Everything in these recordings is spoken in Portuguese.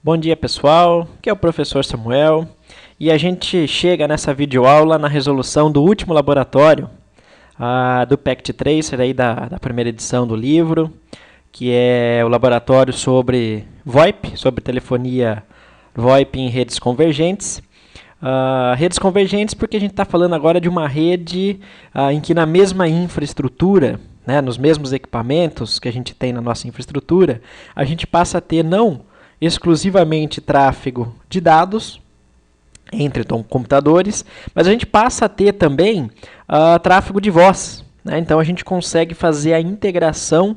Bom dia pessoal, aqui é o professor Samuel e a gente chega nessa videoaula na resolução do último laboratório do PECT Tracer, aí da primeira edição do livro, que é o laboratório sobre VoIP, sobre telefonia VoIP em redes convergentes. Redes convergentes porque a gente está falando agora de uma rede em que na mesma infraestrutura, né, nos mesmos equipamentos que a gente tem na nossa infraestrutura, a gente passa a ter não exclusivamente tráfego de dados entre computadores, mas a gente passa a ter também tráfego de voz, né? Então a gente consegue fazer a integração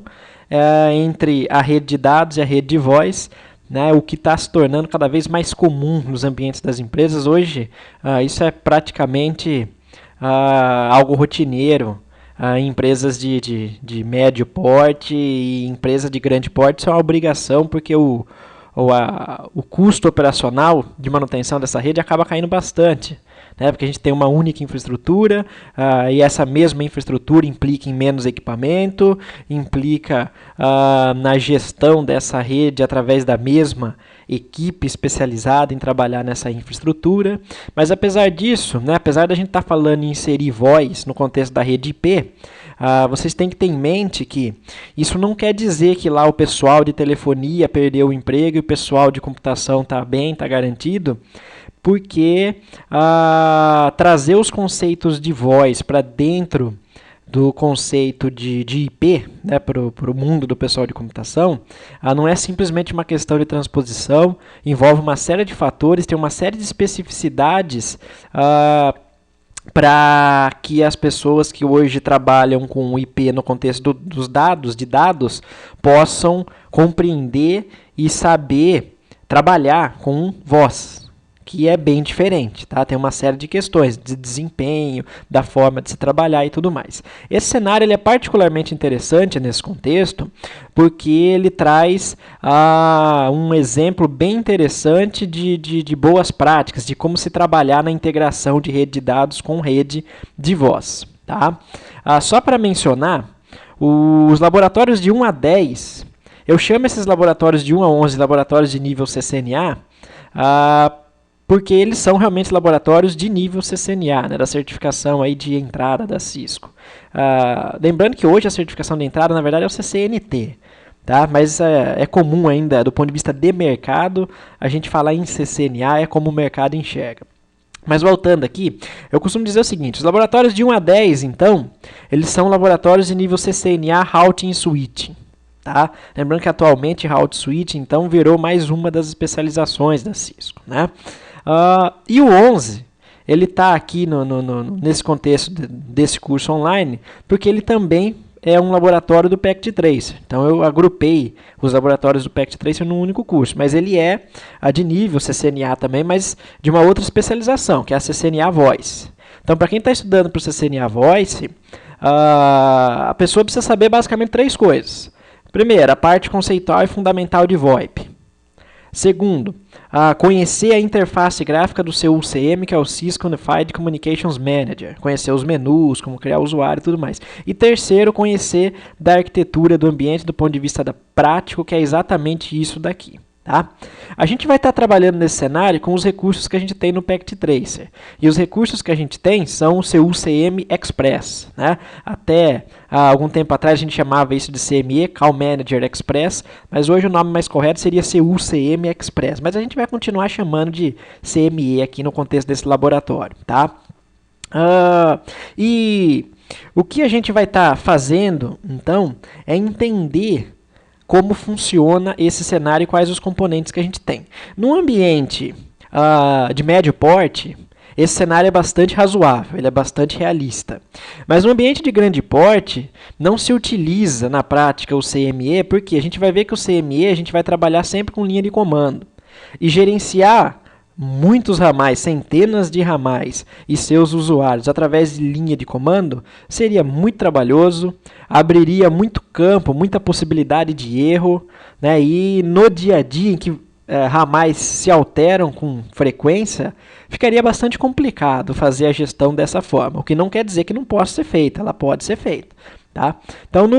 entre a rede de dados e a rede de voz, né? O que está se tornando cada vez mais comum nos ambientes das empresas. Hoje isso é praticamente algo rotineiro. Em empresas de médio porte e empresas de grande porte, isso é uma obrigação, porque o custo operacional de manutenção dessa rede acaba caindo bastante, né? Porque a gente tem uma única infraestrutura e essa mesma infraestrutura implica em menos equipamento, implica na gestão dessa rede através da mesma equipe especializada em trabalhar nessa infraestrutura. Mas apesar disso, né, apesar da gente estar falando em inserir voz no contexto da rede IP, vocês têm que ter em mente que isso não quer dizer que lá o pessoal de telefonia perdeu o emprego e o pessoal de computação está bem, está garantido, porque trazer os conceitos de voz para dentro do conceito de IP, né, para o mundo do pessoal de computação, não é simplesmente uma questão de transposição, envolve uma série de fatores, tem uma série de especificidades para que as pessoas que hoje trabalham com IP no contexto dos dados, possam compreender e saber trabalhar com voz, que é bem diferente, tá? Tem uma série de questões de desempenho, da forma de se trabalhar e tudo mais. Esse cenário ele é particularmente interessante nesse contexto, porque ele traz um exemplo bem interessante de boas práticas, de como se trabalhar na integração de rede de dados com rede de voz, tá? Só para mencionar, os laboratórios de 1 a 10, eu chamo esses laboratórios de 1 a 11 laboratórios de nível CCNA, porque eles são realmente laboratórios de nível CCNA, né, da certificação aí de entrada da Cisco. Lembrando que hoje a certificação de entrada, na verdade, é o CCNT, tá? Mas é comum ainda, do ponto de vista de mercado, a gente falar em CCNA, é como o mercado enxerga. Mas voltando aqui, eu costumo dizer o seguinte, os laboratórios de 1 a 10, então, eles são laboratórios de nível CCNA Routing e Switching. Tá? Lembrando que atualmente Route Switch então virou mais uma das especializações da Cisco, né? E o 11 ele está aqui nesse contexto desse curso online porque ele também é um laboratório do PECT Tracer. Então eu agrupei os laboratórios do PECT Tracer num único curso, mas ele é de nível CCNA também, mas de uma outra especialização, que é a CCNA Voice. Então para quem está estudando para o CCNA Voice, a pessoa precisa saber basicamente 3 coisas. Primeiro, a parte conceitual e fundamental de VoIP. Segundo, conhecer a interface gráfica do seu UCM, que é o Cisco Unified Communications Manager. Conhecer os menus, como criar o usuário e tudo mais. E terceiro, conhecer da arquitetura do ambiente do ponto de vista prático, que é exatamente isso daqui. Tá? A gente vai estar trabalhando nesse cenário com os recursos que a gente tem no PECT Tracer. E os recursos que a gente tem são o seu UCM Express, né? Até algum tempo atrás a gente chamava isso de CME, Call Manager Express, mas hoje o nome mais correto seria CUCM Express. Mas a gente vai continuar chamando de CME aqui no contexto desse laboratório. Tá? E o que a gente vai estar fazendo, então, é entender como funciona esse cenário e quais os componentes que a gente tem. No ambiente de médio porte, esse cenário é bastante razoável, ele é bastante realista. Mas no ambiente de grande porte, não se utiliza na prática o CME, porque a gente vai ver que o CME a gente vai trabalhar sempre com linha de comando. E gerenciar muitos ramais, centenas de ramais e seus usuários através de linha de comando seria muito trabalhoso, abriria muito campo, muita possibilidade de erro, né? E no dia a dia em que ramais se alteram com frequência, ficaria bastante complicado fazer a gestão dessa forma, o que não quer dizer que não possa ser feita, ela pode ser feita. Tá? Então,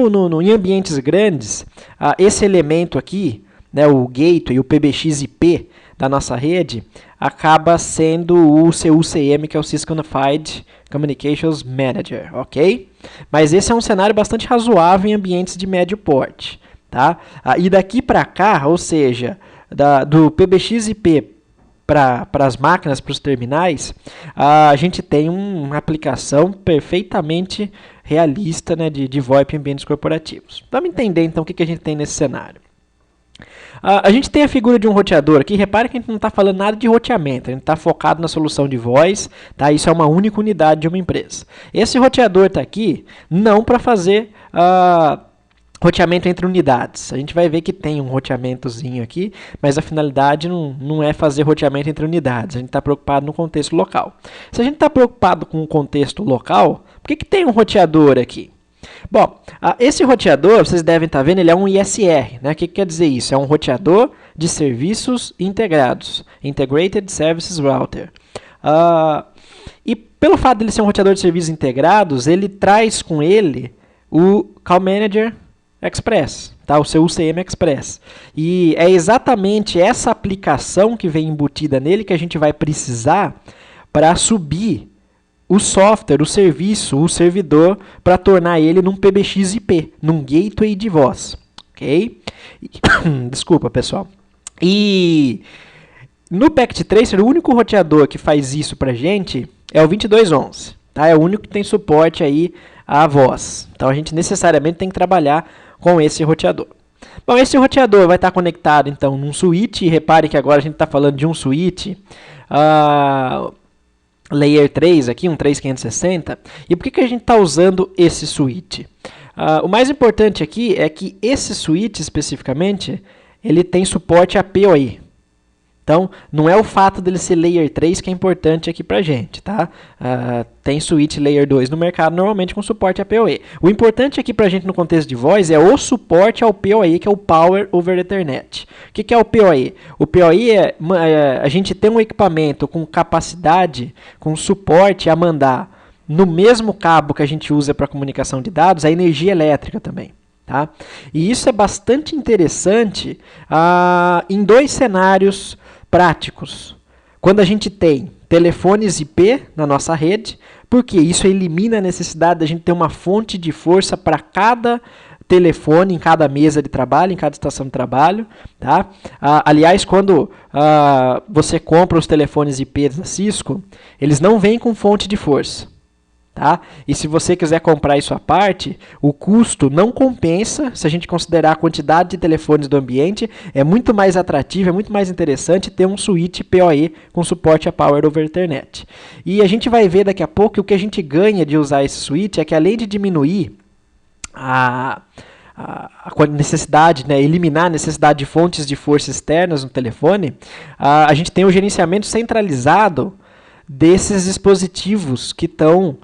em ambientes grandes, esse elemento aqui né, o gateway, o PBX-IP da nossa rede, acaba sendo o CUCM, que é o Cisco Unified Communications Manager, ok? Mas esse é um cenário bastante razoável em ambientes de médio porte, tá? E daqui para cá, ou seja, do PBX-IP para as máquinas, para os terminais, a gente tem uma aplicação perfeitamente realista, né, de VoIP em ambientes corporativos. Vamos entender então o que a gente tem nesse cenário. A gente tem a figura de um roteador aqui. Repare que a gente não está falando nada de roteamento, a gente está focado na solução de voz, tá? Isso é uma única unidade de uma empresa. Esse roteador está aqui não para fazer roteamento entre unidades. A gente vai ver que tem um roteamentozinho aqui, mas a finalidade não é fazer roteamento entre unidades. A gente está preocupado no contexto local. Se a gente está preocupado com o contexto local, por que tem um roteador aqui? Bom, esse roteador, vocês devem estar vendo, ele é um ISR. Né? O que quer dizer isso? É um roteador de serviços integrados. Integrated Services Router. E pelo fato de ele ser um roteador de serviços integrados, ele traz com ele o Call Manager Express, tá? O seu UCM Express. E é exatamente essa aplicação que vem embutida nele que a gente vai precisar para subir o software, o serviço, o servidor, para tornar ele num PBX-IP, num gateway de voz. Ok? Desculpa, pessoal. E no Packet Tracer, o único roteador que faz isso para a gente é o 2211. Tá? É o único que tem suporte aí à voz. Então a gente necessariamente tem que trabalhar com esse roteador. Bom, esse roteador vai estar conectado então num switch. Repare que agora a gente está falando de um switch Layer 3 aqui, um 3560. E por que a gente está usando esse switch? O mais importante aqui é que esse switch especificamente, ele tem suporte a PoE. Então, não é o fato dele ser Layer 3 que é importante aqui pra gente, tá? Tem switch Layer 2 no mercado, normalmente com suporte a PoE. O importante aqui pra gente no contexto de voz é o suporte ao PoE, que é o Power over Ethernet. O que é o PoE? O PoE é a gente tem um equipamento com capacidade, com suporte a mandar no mesmo cabo que a gente usa para comunicação de dados, a energia elétrica também. Tá? E isso é bastante interessante em dois cenários práticos. Quando a gente tem telefones IP na nossa rede, porque isso elimina a necessidade da gente ter uma fonte de força para cada telefone, em cada mesa de trabalho, em cada estação de trabalho. Tá? Aliás, quando você compra os telefones IP da Cisco, eles não vêm com fonte de força. Tá? E se você quiser comprar isso à parte, o custo não compensa. Se a gente considerar a quantidade de telefones do ambiente, é muito mais atrativo, é muito mais interessante ter um switch PoE com suporte a Power over Ethernet. E a gente vai ver daqui a pouco que o que a gente ganha de usar esse switch é que, além de diminuir a necessidade, né, eliminar a necessidade de fontes de força externas no telefone, a gente tem o gerenciamento centralizado desses dispositivos que estão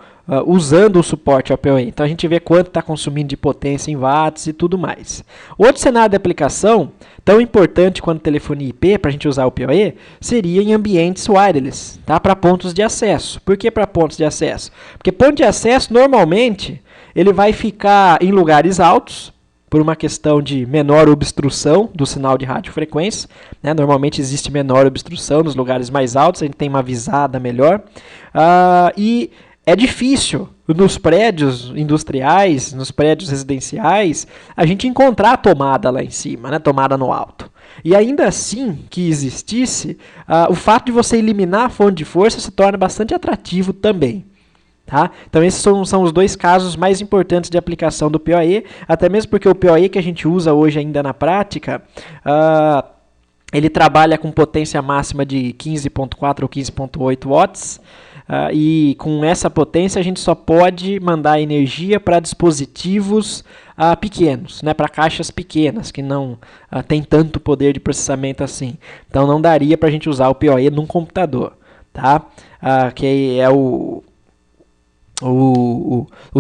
usando o suporte ao PoE. Então a gente vê quanto está consumindo de potência em watts e tudo mais. Outro cenário de aplicação, tão importante quanto telefonia IP, para a gente usar o PoE, seria em ambientes wireless, tá? Para pontos de acesso. Por que para pontos de acesso? Porque ponto de acesso, normalmente, ele vai ficar em lugares altos, por uma questão de menor obstrução do sinal de radiofrequência. Né? Normalmente existe menor obstrução nos lugares mais altos, a gente tem uma visada melhor. E é difícil, nos prédios industriais, nos prédios residenciais, a gente encontrar a tomada lá em cima, né? Tomada no alto. E ainda assim que existisse, o fato de você eliminar a fonte de força se torna bastante atrativo também. Tá? Então esses são os dois casos mais importantes de aplicação do PoE, até mesmo porque o PoE que a gente usa hoje ainda na prática, ele trabalha com potência máxima de 15.4 ou 15.8 watts, e com essa potência a gente só pode mandar energia para dispositivos pequenos, né, para caixas pequenas, que não tem tanto poder de processamento assim. Então não daria para a gente usar o PoE num computador. Tá? Que é o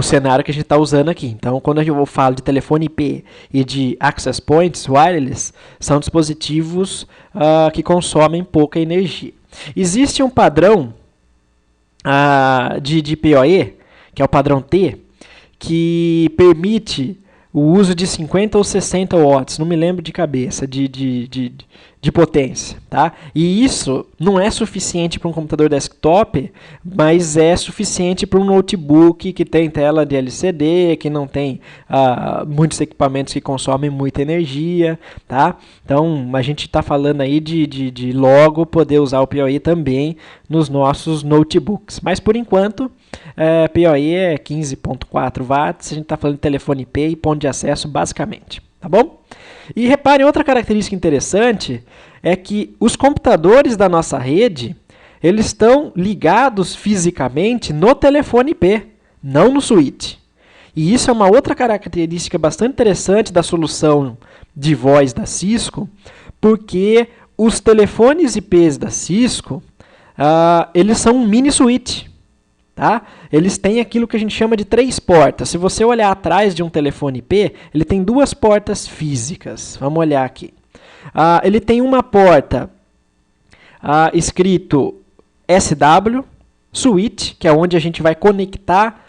cenário que a gente está usando aqui. Então, quando eu falo de telefone IP e de access points wireless, são dispositivos que consomem pouca energia. Existe um padrão de PoE, que é o padrão T, que permite o uso de 50 ou 60 watts, não me lembro de cabeça, de potência, tá? E isso não é suficiente para um computador desktop, mas é suficiente para um notebook que tem tela de LCD, que não tem muitos equipamentos que consomem muita energia, tá? Então, a gente está falando aí de logo poder usar o PoE também nos nossos notebooks. Mas, por enquanto, PoE é 15.4 watts, a gente está falando de telefone IP e ponto de acesso, basicamente, tá bom? E reparem, outra característica interessante é que os computadores da nossa rede, eles estão ligados fisicamente no telefone IP, não no switch. E isso é uma outra característica bastante interessante da solução de voz da Cisco, porque os telefones IPs da Cisco, eles são um mini switch. Tá? Eles têm aquilo que a gente chama de 3 portas. Se você olhar atrás de um telefone IP, ele tem 2 portas físicas. Vamos olhar aqui. Ele tem uma porta escrito SW, switch, que é onde a gente vai conectar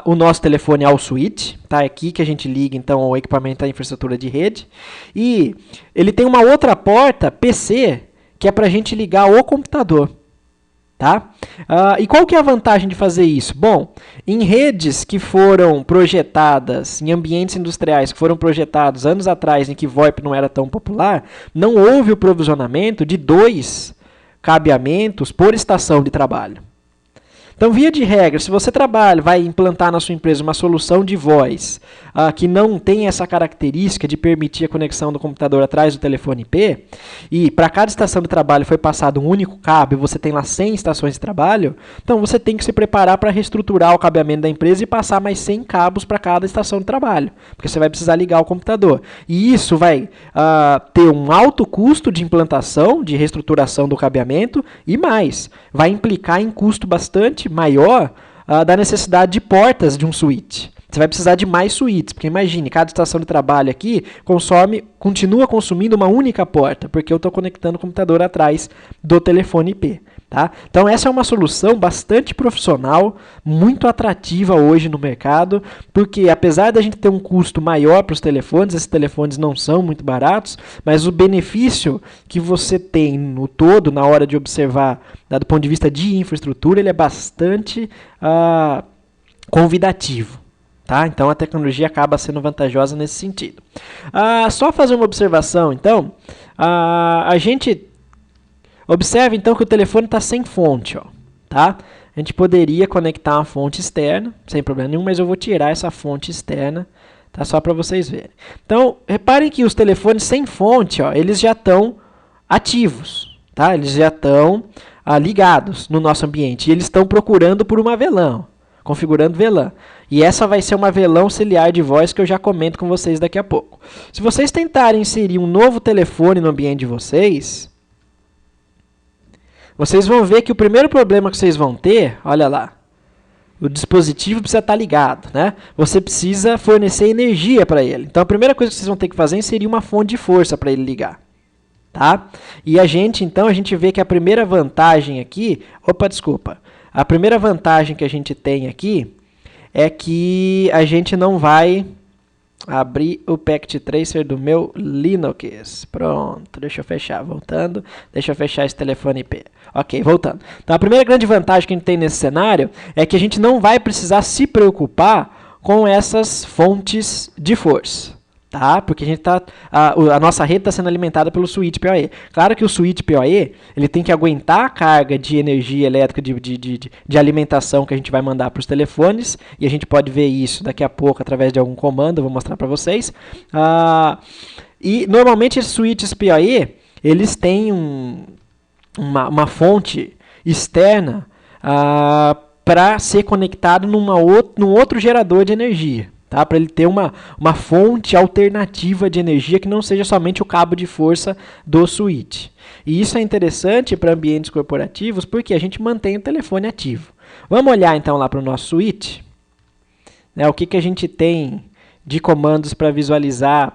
o nosso telefone ao switch. Tá? É aqui que a gente liga então o equipamento da infraestrutura de rede. E ele tem uma outra porta PC, que é para a gente ligar o computador. Tá? E qual que é a vantagem de fazer isso? Bom, em redes que foram projetadas, em ambientes industriais que foram projetados anos atrás, em que VoIP não era tão popular, não houve o provisionamento de 2 cabeamentos por estação de trabalho. Então, via de regra, se você vai implantar na sua empresa uma solução de voz que não tem essa característica de permitir a conexão do computador atrás do telefone IP, e para cada estação de trabalho foi passado um único cabo e você tem lá 100 estações de trabalho, então você tem que se preparar para reestruturar o cabeamento da empresa e passar mais 100 cabos para cada estação de trabalho, porque você vai precisar ligar o computador. E isso vai ter um alto custo de implantação, de reestruturação do cabeamento, e mais, vai implicar em custo bastante maior da necessidade de portas de um switch. Você vai precisar de mais switches, porque imagine, cada estação de trabalho aqui continua consumindo uma única porta, porque eu estou conectando o computador atrás do telefone IP. Tá? Então essa é uma solução bastante profissional, muito atrativa hoje no mercado, porque apesar da gente ter um custo maior para os telefones, esses telefones não são muito baratos, mas o benefício que você tem no todo, na hora de observar, do ponto de vista de infraestrutura, ele é bastante convidativo. Tá? Então a tecnologia acaba sendo vantajosa nesse sentido. Só fazer uma observação, então, a gente observe então que o telefone está sem fonte, ó, tá? A gente poderia conectar uma fonte externa, sem problema nenhum, mas eu vou tirar essa fonte externa, tá? Só para vocês verem. Então, reparem que os telefones sem fonte, ó, eles já estão ativos, tá? Eles já estão ligados no nosso ambiente, e eles estão procurando por uma VLAN, configurando VLAN. E essa vai ser uma VLAN auxiliar de voz que eu já comento com vocês daqui a pouco. Se vocês tentarem inserir um novo telefone no ambiente de vocês vão ver que o primeiro problema que vocês vão ter, olha lá, o dispositivo precisa estar ligado, né? Você precisa fornecer energia para ele. Então a primeira coisa que vocês vão ter que fazer é inserir uma fonte de força para ele ligar. Tá? E a gente vê que a primeira vantagem aqui, a primeira vantagem que a gente tem aqui é que a gente não vai abrir o Packet Tracer do meu Linux. Pronto, deixa eu fechar, voltando. Deixa eu fechar esse telefone IP. Ok, voltando. Então, a primeira grande vantagem que a gente tem nesse cenário é que a gente não vai precisar se preocupar com essas fontes de força. Tá? Porque a nossa rede está sendo alimentada pelo switch PoE. Claro que o switch PoE ele tem que aguentar a carga de energia elétrica de alimentação que a gente vai mandar para os telefones, e a gente pode ver isso daqui a pouco através de algum comando, eu vou mostrar para vocês. E normalmente esses switches PoE eles têm uma fonte externa para ser conectado num outro gerador de energia. Tá? Para ele ter uma fonte alternativa de energia que não seja somente o cabo de força do switch. E isso é interessante para ambientes corporativos porque a gente mantém o telefone ativo. Vamos olhar então lá para o nosso switch. Né, o que a gente tem de comandos para visualizar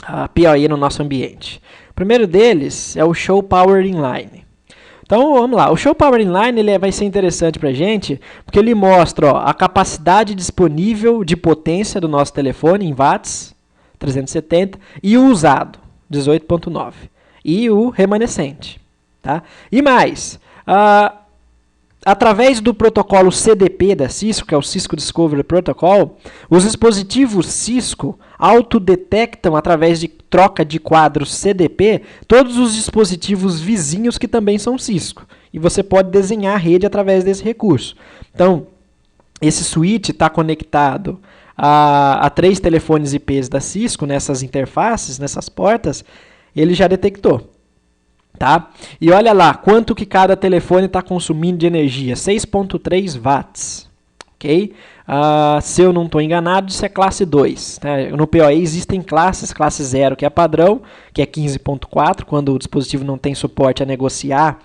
a PoE no nosso ambiente. O primeiro deles é o Show Power Inline. Então vamos lá, o Show Power Inline vai ser interessante para a gente, porque ele mostra a capacidade disponível de potência do nosso telefone em watts, 370, e o usado, 18.9, e o remanescente. Tá? E mais, através do protocolo CDP da Cisco, que é o Cisco Discovery Protocol, os dispositivos Cisco autodetectam, através de troca de quadros CDP, todos os dispositivos vizinhos que também são Cisco. E você pode desenhar a rede através desse recurso. Então, esse switch está conectado a 3 telefones IPs da Cisco, nessas interfaces, nessas portas, ele já detectou. Tá? E olha lá, quanto que cada telefone está consumindo de energia, 6.3 watts. Okay? Se eu não estou enganado, isso é classe 2. Né? No PoE existem classes, classe 0, que é padrão, que é 15.4, quando o dispositivo não tem suporte a negociar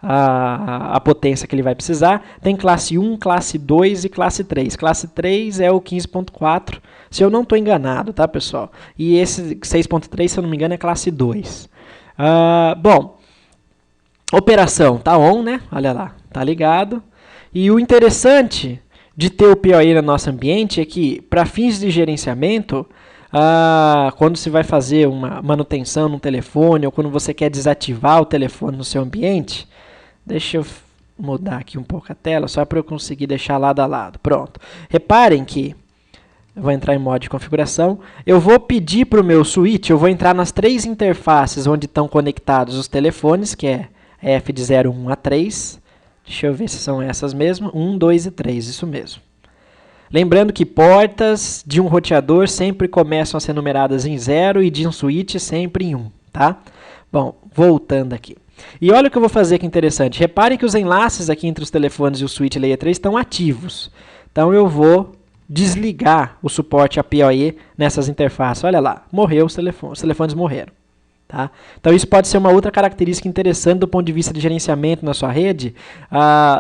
a potência que ele vai precisar. Tem classe 1, classe 2 e classe 3. Classe 3 é o 15.4, se eu não estou enganado, tá, pessoal? E esse 6.3, se eu não me engano, é classe 2. Bom, operação tá on, né? Olha lá, tá ligado. E o interessante de ter o PoE no nosso ambiente é que, para fins de gerenciamento, quando se vai fazer uma manutenção no telefone ou quando você quer desativar o telefone no seu ambiente, deixa eu mudar aqui um pouco a tela só para eu conseguir deixar lado a lado. Pronto. Reparem que eu vou entrar em modo de configuração. Eu vou pedir para o meu switch, eu vou entrar nas 3 interfaces onde estão conectados os telefones, que é F de 0, 1 a 3. Deixa eu ver se são essas mesmo. 1, 2 e 3, isso mesmo. Lembrando que portas de um roteador sempre começam a ser numeradas em 0 e de um switch sempre em 1. Tá? Bom, voltando aqui. E olha o que eu vou fazer que interessante. Reparem que os enlaces aqui entre os telefones e o switch Layer 3 estão ativos. Então eu vou desligar o suporte a PoE nessas interfaces. Olha lá, morreu os telefones morreram. Tá? Então isso pode ser uma outra característica interessante do ponto de vista de gerenciamento na sua rede,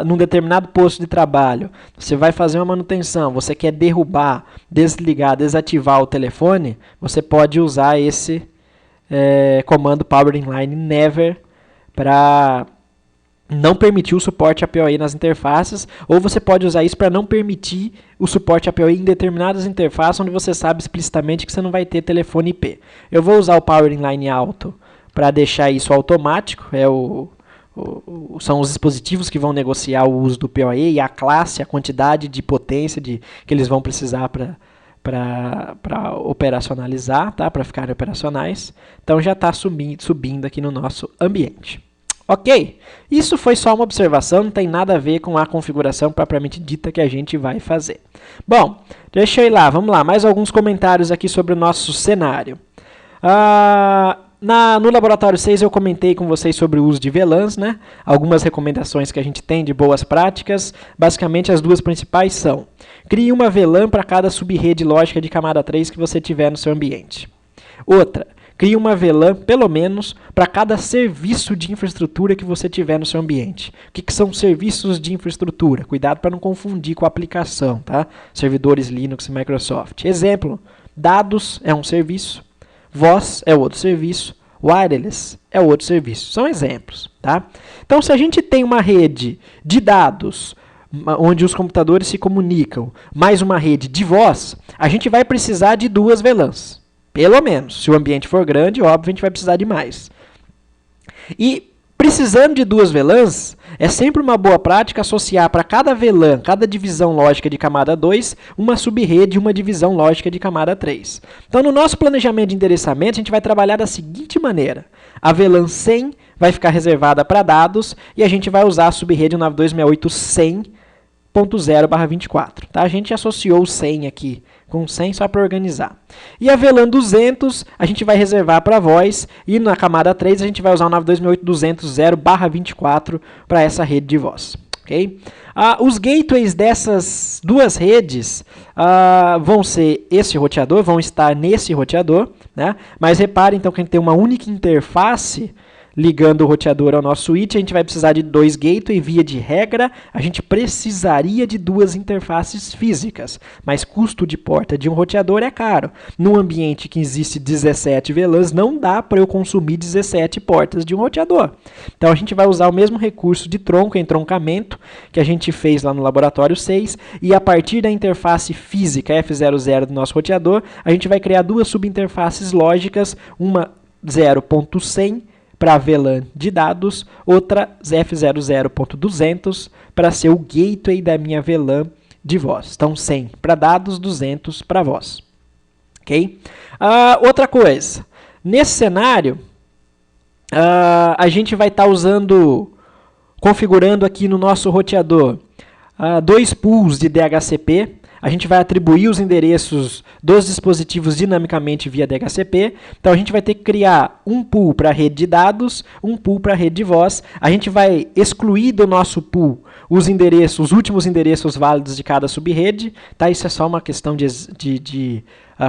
num determinado posto de trabalho. Você vai fazer uma manutenção, você quer derrubar, desligar, desativar o telefone, você pode usar esse comando Power Inline Never para não permitir o suporte a PoE nas interfaces, ou você pode usar isso para não permitir o suporte a PoE em determinadas interfaces onde você sabe explicitamente que você não vai ter telefone IP. Eu vou usar o Power Inline Auto para deixar isso automático, são os dispositivos que vão negociar o uso do PoE e a classe, a quantidade de potência que eles vão precisar para operacionalizar, tá? Para ficarem operacionais. Então já está subindo aqui no nosso ambiente. Ok, isso foi só uma observação, não tem nada a ver com a configuração propriamente dita que a gente vai fazer. Bom, deixa eu ir lá, vamos lá, mais alguns comentários aqui sobre o nosso cenário. No Laboratório 6 eu comentei com vocês sobre o uso de VLANs, né? Algumas recomendações que a gente tem de boas práticas. Basicamente as duas principais são: crie uma VLAN para cada subrede lógica de camada 3 que você tiver no seu ambiente. Outra, crie uma VLAN, pelo menos, para cada serviço de infraestrutura que você tiver no seu ambiente. O que são serviços de infraestrutura? Cuidado para não confundir com a aplicação, tá? Servidores Linux e Microsoft. Exemplo, dados é um serviço, voz é outro serviço, wireless é outro serviço. São exemplos, tá? Então, se a gente tem uma rede de dados onde os computadores se comunicam, mais uma rede de voz, a gente vai precisar de 2 VLANs. Pelo menos. Se o ambiente for grande, óbvio, a gente vai precisar de mais. E precisando de 2 VLANs, é sempre uma boa prática associar para cada VLAN, cada divisão lógica de camada 2, uma subrede e uma divisão lógica de camada 3. Então, no nosso planejamento de endereçamento, a gente vai trabalhar da seguinte maneira. A VLAN 100 vai ficar reservada para dados e a gente vai usar a subrede 192.168.100.0/24. Tá? A gente associou o 100 aqui com 100 só para organizar. E a VLAN 200 a gente vai reservar para voz e na camada 3 a gente vai usar o 92.8.200.0/24 para essa rede de voz. Okay? Os gateways dessas duas redes vão ser esse roteador, vão estar nesse roteador, né? Mas reparem então que a gente tem uma única interface ligando o roteador ao nosso switch, a gente vai precisar de 2 gateways, via de regra, a gente precisaria de 2 interfaces físicas, mas custo de porta de um roteador é caro. Num ambiente que existe 17 VLANs, não dá para eu consumir 17 portas de um roteador. Então a gente vai usar o mesmo recurso de tronco, entroncamento, que a gente fez lá no laboratório 6, e a partir da interface física F00 do nosso roteador, a gente vai criar 2 subinterfaces lógicas, uma 0.100 para VLAN de dados, outra F00.200 para ser o gateway da minha VLAN de voz. Então, 100 para dados, 200 para voz. Ok? Outra coisa, nesse cenário, a gente vai estar configurando aqui no nosso roteador 2 pools de DHCP. A gente vai atribuir os endereços dos dispositivos dinamicamente via DHCP. Então, a gente vai ter que criar um pool para a rede de dados, um pool para a rede de voz. A gente vai excluir do nosso pool os últimos endereços válidos de cada subrede. Tá? Isso é só uma questão de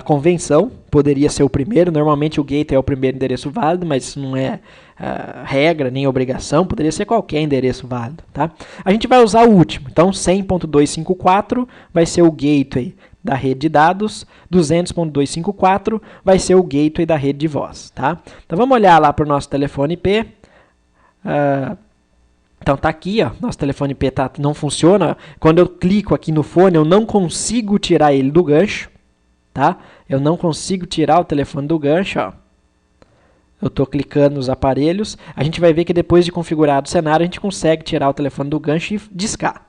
convenção. Poderia ser o primeiro. Normalmente, o gateway é o primeiro endereço válido, mas isso não é regra nem obrigação. Poderia ser qualquer endereço válido. Tá? A gente vai usar o último. Então, 100.254 vai ser o gateway da rede de dados, 200.254 vai ser o gateway da rede de voz. Tá? Então, vamos olhar lá para o nosso telefone IP. Então, está aqui, ó, nosso telefone IP não funciona. Quando eu clico aqui no fone, eu não consigo tirar ele do gancho. Tá? Eu não consigo tirar o telefone do gancho. Ó. Eu estou clicando nos aparelhos. A gente vai ver que depois de configurado o cenário, a gente consegue tirar o telefone do gancho e discar.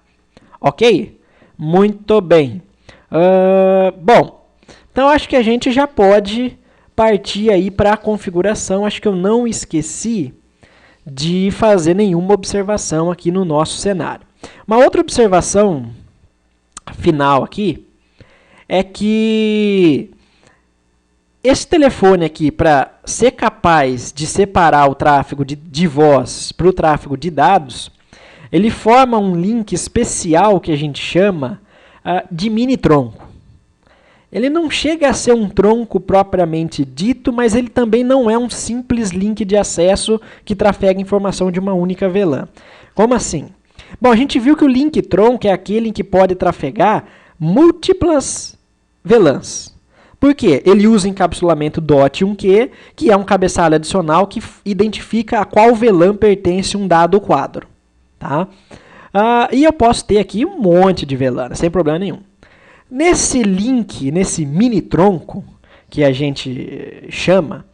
Ok? Muito bem. Bom, então acho que a gente já pode partir aí para a configuração. Acho que eu não esqueci de fazer nenhuma observação aqui no nosso cenário. Uma outra observação final aqui é que esse telefone aqui, para ser capaz de separar o tráfego de voz para o tráfego de dados, ele forma um link especial que a gente chama de mini tronco. Ele não chega a ser um tronco propriamente dito, mas ele também não é um simples link de acesso que trafega informação de uma única VLAN. Como assim? Bom, a gente viu que o link tronco é aquele em que pode trafegar múltiplas VLANs. Por quê? Ele usa encapsulamento DOT1Q, que é um cabeçalho adicional que identifica a qual VLAN pertence um dado quadro. Tá? E eu posso ter aqui um monte de VLAN, sem problema nenhum. Nesse link, nesse mini tronco, que a gente chama,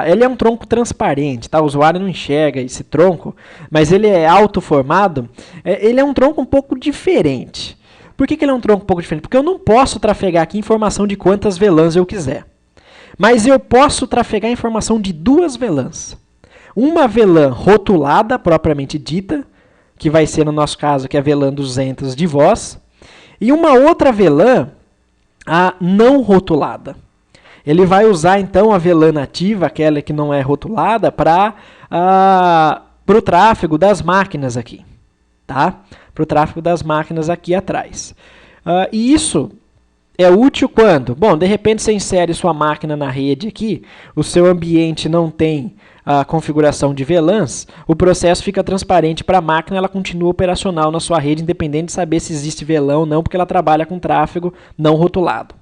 ele é um tronco transparente, tá? O usuário não enxerga esse tronco, mas ele é autoformado. Ele é um tronco um pouco diferente. Por que ele é um tronco um pouco diferente? Porque eu não posso trafegar aqui informação de quantas VLANs eu quiser. Mas eu posso trafegar informação de 2 VLANs. Uma VLAN rotulada, propriamente dita, que vai ser, no nosso caso, que é a VLAN 200 de voz. E uma outra VLAN não rotulada. Ele vai usar, então, a VLAN nativa, aquela que não é rotulada, para o tráfego das máquinas aqui. Tá? Para o tráfego das máquinas aqui atrás. E isso é útil quando? Bom, de repente você insere sua máquina na rede aqui, o seu ambiente não tem a configuração de VLANs, o processo fica transparente para a máquina, ela continua operacional na sua rede, independente de saber se existe VLAN ou não, porque ela trabalha com tráfego não rotulado.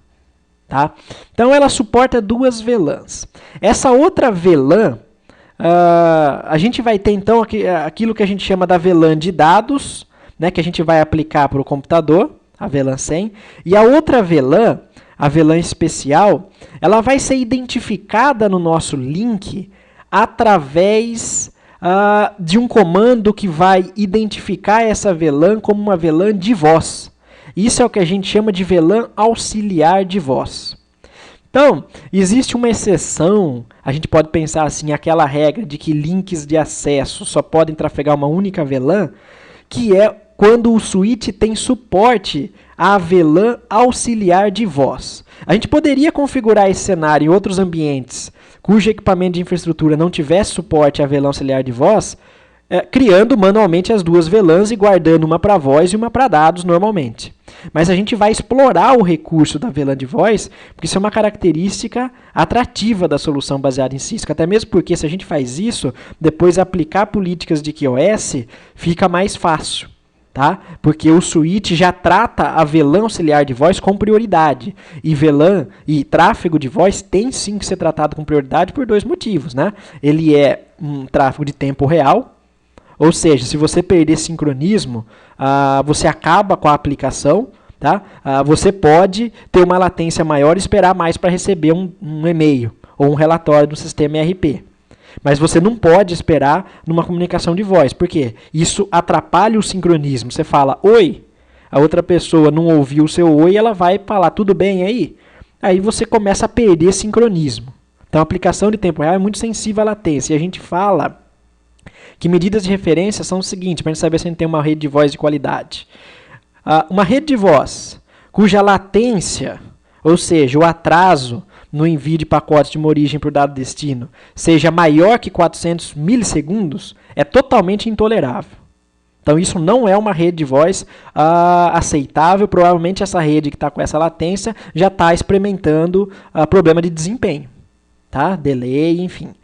Tá? Então ela suporta 2 VLANs. Essa outra VLAN, a gente vai ter então aquilo que a gente chama da VLAN de dados, né, que a gente vai aplicar para o computador, a VLAN 100, e a outra VLAN, a VLAN especial, ela vai ser identificada no nosso link através de um comando que vai identificar essa VLAN como uma VLAN de voz. Isso é o que a gente chama de VLAN auxiliar de voz. Então, existe uma exceção, a gente pode pensar assim, aquela regra de que links de acesso só podem trafegar uma única VLAN, que é quando o switch tem suporte à VLAN auxiliar de voz. A gente poderia configurar esse cenário em outros ambientes cujo equipamento de infraestrutura não tivesse suporte à VLAN auxiliar de voz, criando manualmente as 2 VLANs e guardando uma para voz e uma para dados normalmente. Mas a gente vai explorar o recurso da VLAN de voz, porque isso é uma característica atrativa da solução baseada em Cisco. Até mesmo porque se a gente faz isso, depois aplicar políticas de QoS fica mais fácil. Tá? Porque o switch já trata a VLAN auxiliar de voz com prioridade. E VLAN e tráfego de voz tem sim que ser tratado com prioridade por dois motivos. Né? Ele é um tráfego de tempo real, ou seja, se você perder sincronismo, você acaba com a aplicação. Tá? Você pode ter uma latência maior e esperar mais para receber um e-mail ou um relatório do sistema ERP. Mas você não pode esperar numa comunicação de voz. Por quê? Isso atrapalha o sincronismo. Você fala oi, a outra pessoa não ouviu o seu oi, ela vai falar tudo bem aí? Aí você começa a perder sincronismo. Então a aplicação de tempo real é muito sensível à latência. E a gente fala que medidas de referência são o seguinte, para a gente saber se a gente tem uma rede de voz de qualidade. Uma rede de voz cuja latência, ou seja, o atraso no envio de pacotes de uma origem para o dado destino seja maior que 400 milissegundos, é totalmente intolerável. Então isso não é uma rede de voz aceitável. Provavelmente essa rede que está com essa latência já está experimentando problema de desempenho, tá? Delay, enfim.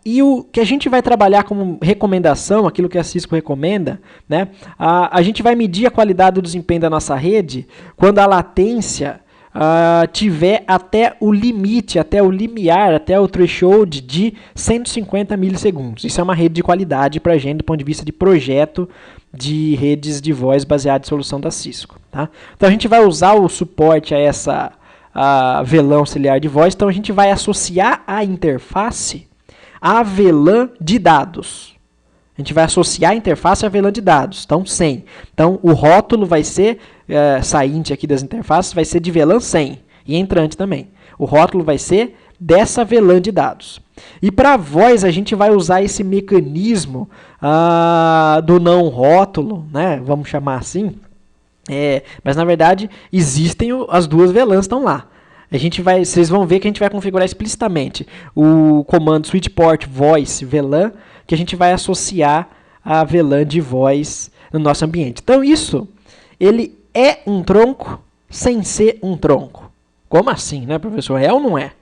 E o que a gente vai trabalhar como recomendação, aquilo que a Cisco recomenda, né? A gente vai medir a qualidade do desempenho da nossa rede quando a latência tiver até o limite, até o limiar, até o threshold de 150 milissegundos. Isso é uma rede de qualidade para a gente do ponto de vista de projeto de redes de voz baseada em solução da Cisco. Tá? Então a gente vai usar o suporte a essa VLAN auxiliar de voz, então a gente vai associar a interface à VLAN de dados. A gente vai associar a interface à VLAN de dados, então 100. Então o rótulo vai ser, sainte aqui das interfaces, vai ser de VLAN 100 e entrante também. O rótulo vai ser dessa VLAN de dados. E para a voz a gente vai usar esse mecanismo do não rótulo, né? Vamos chamar assim. Mas na verdade existem as duas VLANs estão lá. Vocês vão ver que a gente vai configurar explicitamente o comando switchport voice VLAN, que a gente vai associar a VLAN de voz no nosso ambiente. Então isso, ele é um tronco sem ser um tronco. Como assim, né, professor? É ou não é?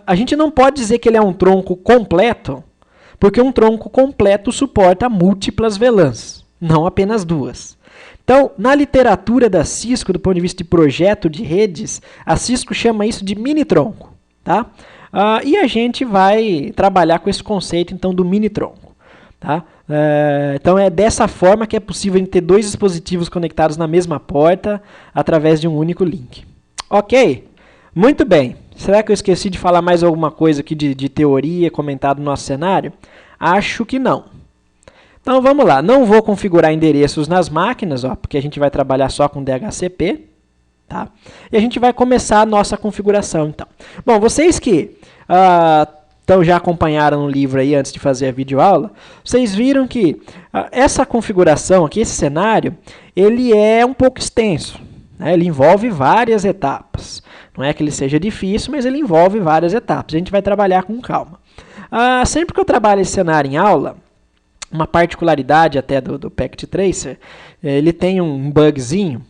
A gente não pode dizer que ele é um tronco completo, porque um tronco completo suporta múltiplas VLANs, não apenas duas. Então, na literatura da Cisco, do ponto de vista de projeto de redes, a Cisco chama isso de mini-tronco. Tá? E a gente vai trabalhar com esse conceito então, do mini-tronco. Tá? Então, é dessa forma que é possível ter dois dispositivos conectados na mesma porta através de um único link. Ok? Muito bem. Será que eu esqueci de falar mais alguma coisa aqui de teoria comentado no nosso cenário? Acho que não. Então vamos lá, não vou configurar endereços nas máquinas, porque a gente vai trabalhar só com DHCP, tá? E a gente vai começar a nossa configuração, então. Bom, vocês que já acompanharam o livro aí antes de fazer a videoaula, vocês viram que essa configuração aqui, esse cenário, ele é um pouco extenso, né? Ele envolve várias etapas. Não é que ele seja difícil, mas ele envolve várias etapas. A gente vai trabalhar com calma. Sempre que eu trabalho esse cenário em aula, uma particularidade até do Packet Tracer, ele tem um bugzinho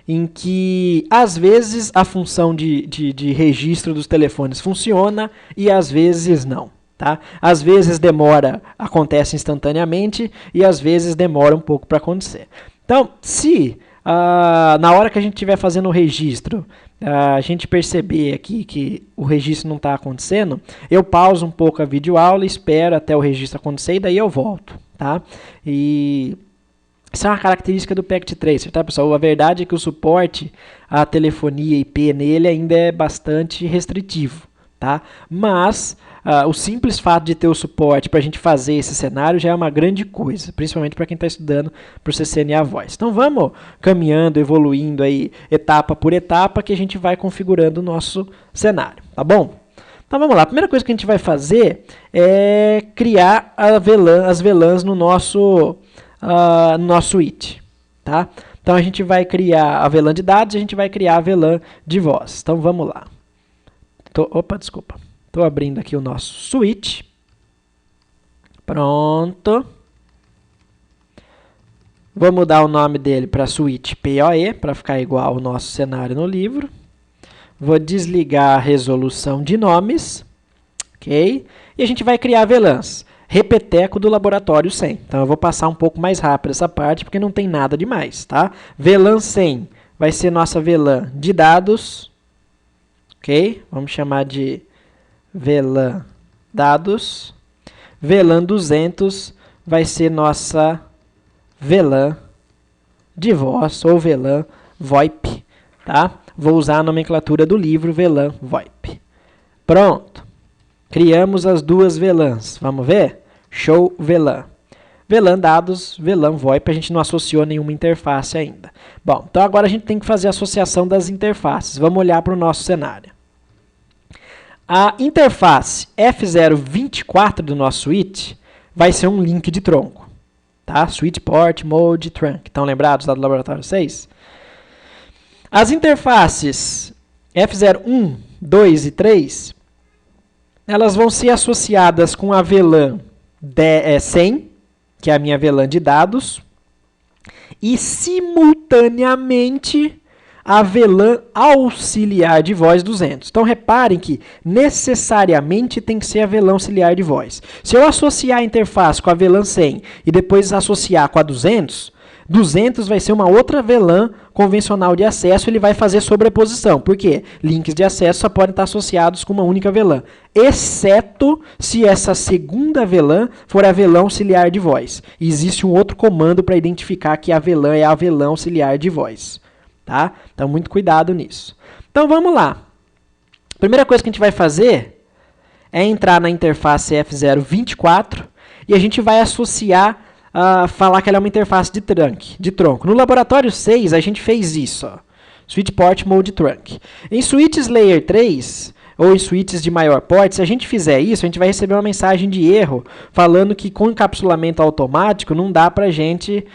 em que, às vezes, a função de registro dos telefones funciona e, às vezes, não. Tá? Às vezes acontece instantaneamente e, às vezes, demora um pouco para acontecer. Então, se na hora que a gente estiver fazendo o registro, a gente perceber aqui que o registro não está acontecendo, eu pauso um pouco a videoaula, espero até o registro acontecer e daí eu volto. Tá? E isso é uma característica do Packet Tracer, tá, pessoal? A verdade é que o suporte à telefonia IP nele ainda é bastante restritivo, tá? Mas o simples fato de ter o suporte para a gente fazer esse cenário já é uma grande coisa, principalmente para quem está estudando para o CCNA Voice. Então vamos caminhando, evoluindo aí etapa por etapa que a gente vai configurando o nosso cenário, tá bom? Então vamos lá, a primeira coisa que a gente vai fazer é criar as VLANs no nosso switch. Tá? Então a gente vai criar a VLAN de dados e a gente vai criar a VLAN de voz. Então vamos lá. Estou abrindo aqui o nosso switch. Pronto. Vou mudar o nome dele para switch PoE, para ficar igual ao nosso cenário no livro. Vou desligar a resolução de nomes. Ok? E a gente vai criar VLANs. Repeteco do laboratório 100. Então, eu vou passar um pouco mais rápido essa parte, porque não tem nada demais, tá? VLAN 100 vai ser nossa VLAN de dados. Ok? Vamos chamar de VLAN dados. VLAN 200 vai ser nossa VLAN de voz ou VLAN VoIP, tá? Vou usar a nomenclatura do livro VLAN VoIP. Pronto. Criamos as duas VLANs. Vamos ver? Show VLAN. VLAN dados, VLAN VoIP, a gente não associou nenhuma interface ainda. Bom, então agora a gente tem que fazer a associação das interfaces. Vamos olhar para o nosso cenário. A interface F024 do nosso switch vai ser um link de tronco. Tá? Switch Port, Mode, Trunk. Estão lembrados lá do laboratório 6? As interfaces F01, 2 e 3, elas vão ser associadas com a VLAN 100, que é a minha VLAN de dados, e simultaneamente a VLAN auxiliar de voz 200. Então, reparem que necessariamente tem que ser a VLAN auxiliar de voz. Se eu associar a interface com a VLAN 100 e depois associar com a 200, 200 vai ser uma outra VLAN convencional de acesso, ele vai fazer sobreposição. Por quê? Links de acesso só podem estar associados com uma única VLAN, exceto se essa segunda VLAN for a VLAN auxiliar de voz. E existe um outro comando para identificar que a VLAN é a VLAN auxiliar de voz. Tá? Então, muito cuidado nisso. Então, vamos lá. A primeira coisa que a gente vai fazer é entrar na interface F024 e a gente vai associar, falar que ela é uma interface de tronco. No laboratório 6, a gente fez isso. Ó. Switch Port Mode Trunk. Em switches Layer 3, ou em switches de maior porte, se a gente fizer isso, a gente vai receber uma mensagem de erro falando que com encapsulamento automático não dá para a gente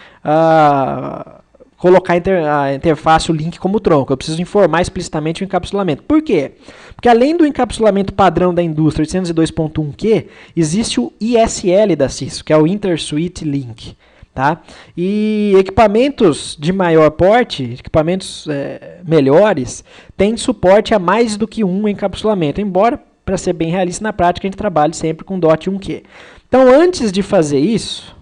colocar a interface, o link como tronco. Eu preciso informar explicitamente o encapsulamento. Por quê? Porque além do encapsulamento padrão da indústria 802.1q, existe o ISL da Cisco, que é o Inter-Suite Link. Tá? E equipamentos de maior porte, equipamentos melhores, têm suporte a mais do que um encapsulamento, embora, para ser bem realista, na prática a gente trabalhe sempre com .1q. Então, antes de fazer isso,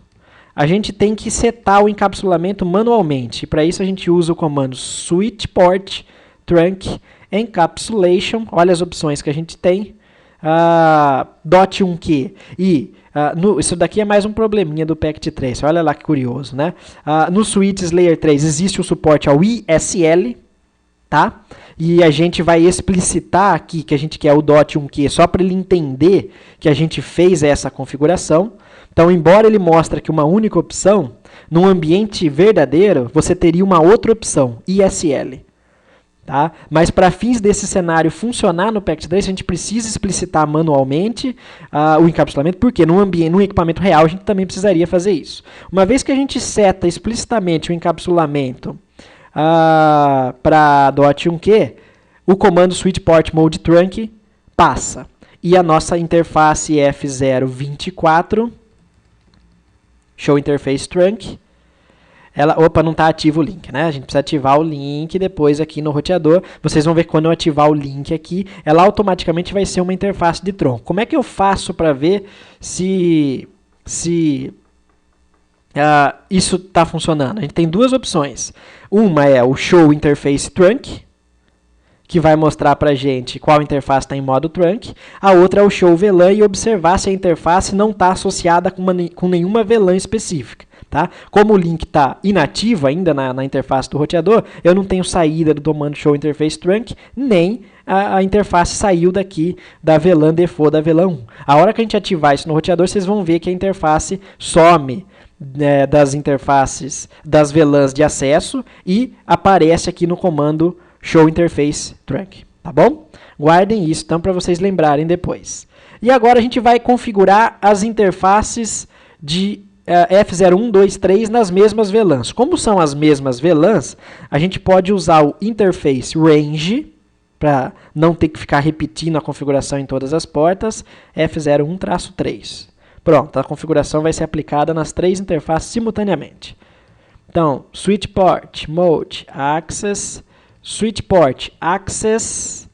a gente tem que setar o encapsulamento manualmente. Para isso a gente usa o comando switch port trunk encapsulation. Olha as opções que a gente tem. .1q. E isso daqui é mais um probleminha do Packet Tracer. Olha lá que curioso, né? No switches Layer 3 existe o suporte ao ISL. Tá? E a gente vai explicitar aqui que a gente quer o .1q só para ele entender que a gente fez essa configuração. Então, embora ele mostre que uma única opção, num ambiente verdadeiro, você teria uma outra opção, ISL. Tá? Mas para fins desse cenário funcionar no Packet Tracer, a gente precisa explicitar manualmente o encapsulamento, porque num equipamento real a gente também precisaria fazer isso. Uma vez que a gente seta explicitamente o encapsulamento para .1q, o comando switch port mode trunk passa. E a nossa interface F024, show interface trunk, não está ativo o link, né? A gente precisa ativar o link depois aqui no roteador. Vocês vão ver que quando eu ativar o link aqui, ela automaticamente vai ser uma interface de tronco. Como é que eu faço para ver se isso está funcionando? A gente tem duas opções. Uma é o show interface trunk, que vai mostrar para a gente qual interface está em modo trunk. A outra é o show VLAN e observar se a interface não está associada com nenhuma VLAN específica. Tá? Como o link está inativo ainda na interface do roteador, eu não tenho saída do comando show interface trunk, nem a interface saiu daqui da VLAN default da VLAN 1. A hora que a gente ativar isso no roteador, vocês vão ver que a interface some das interfaces das VLANs de acesso e aparece aqui no comando show interface trunk, tá bom? Guardem isso então para vocês lembrarem depois. E agora a gente vai configurar as interfaces de F01, 2, 3 nas mesmas VLANs. Como são as mesmas VLANs, a gente pode usar o interface range para não ter que ficar repetindo a configuração em todas as portas, F01-3. Pronto, a configuração vai ser aplicada nas três interfaces simultaneamente. Então, switch port, mode, access, switch port, access,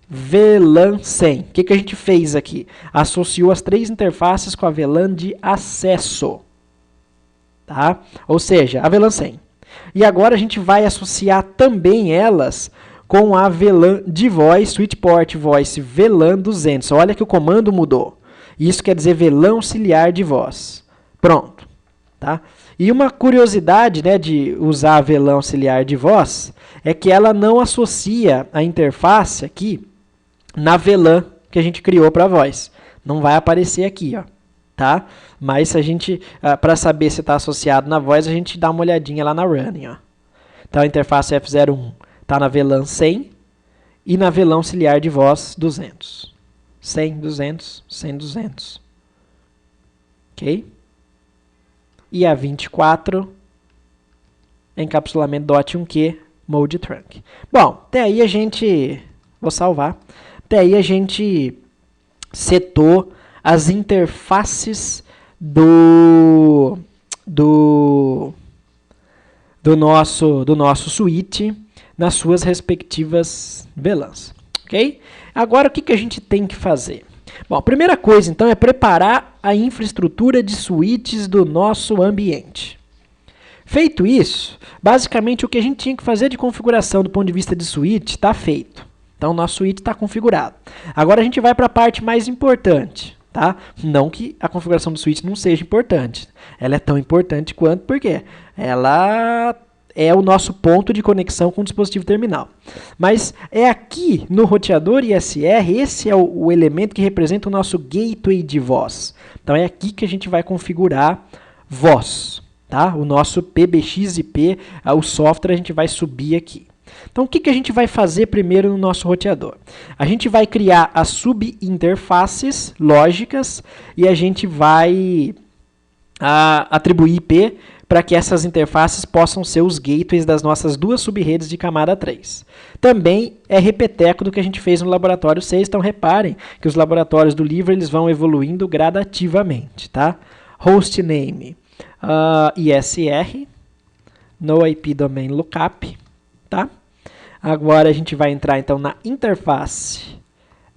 VLAN 100. O que a gente fez aqui? Associou as 3 interfaces com a VLAN de acesso. Tá? Ou seja, a VLAN 100. E agora a gente vai associar também elas com a VLAN de voz, switch port voice VLAN 200. Olha que o comando mudou. Isso quer dizer VLAN auxiliar de voz. Pronto. Tá? E uma curiosidade, né, de usar a VLAN auxiliar de voz é que ela não associa a interface aqui na VLAN que a gente criou para a voz. Não vai aparecer aqui, ó. Tá? Mas se a gente, para saber se está associado na voz, a gente dá uma olhadinha lá na running. Ó. Então a interface F01 está na VLAN 100 e na VLAN auxiliar de voz 200. 100, 200, 100, 200. Ok? E a 24, encapsulamento .1Q, mode trunk. Bom, até aí a gente, vou salvar, até aí a gente setou as interfaces do nosso switch nas suas respectivas VLANs, ok? Agora o que a gente tem que fazer? Bom, a primeira coisa então é preparar a infraestrutura de switches do nosso ambiente. Feito isso, basicamente o que a gente tinha que fazer de configuração do ponto de vista de switch está feito. Então o nosso switch está configurado. Agora a gente vai para a parte mais importante. Tá? Não que a configuração do switch não seja importante. Ela é tão importante quanto porque ela é o nosso ponto de conexão com o dispositivo terminal. Mas é aqui no roteador ISR, esse é o elemento que representa o nosso gateway de voz. Então é aqui que a gente vai configurar voz. Tá? O nosso PBX-IP, o software, a gente vai subir aqui. Então, o que a gente vai fazer primeiro no nosso roteador? A gente vai criar as subinterfaces lógicas e a gente vai atribuir IP para que essas interfaces possam ser os gateways das nossas duas subredes de camada 3. Também é repeteco do que a gente fez no laboratório 6, então reparem que os laboratórios do livro eles vão evoluindo gradativamente. Tá? Hostname ISR, no IP Domain Lookup. Tá? Agora a gente vai entrar então na interface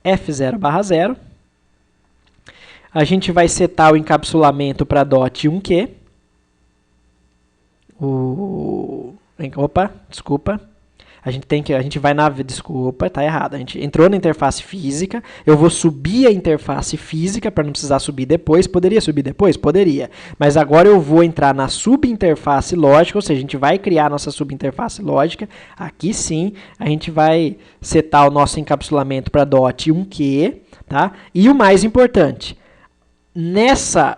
F0/0. A gente vai setar o encapsulamento para .1Q. Opa, desculpa. A gente vai na... Desculpa, tá errado. A gente entrou na interface física. Eu vou subir a interface física para não precisar subir depois. Poderia subir depois? Poderia. Mas agora eu vou entrar na subinterface lógica, ou seja, a gente vai criar a nossa subinterface lógica. Aqui sim, a gente vai setar o nosso encapsulamento para .1Q. Tá? E o mais importante, nessa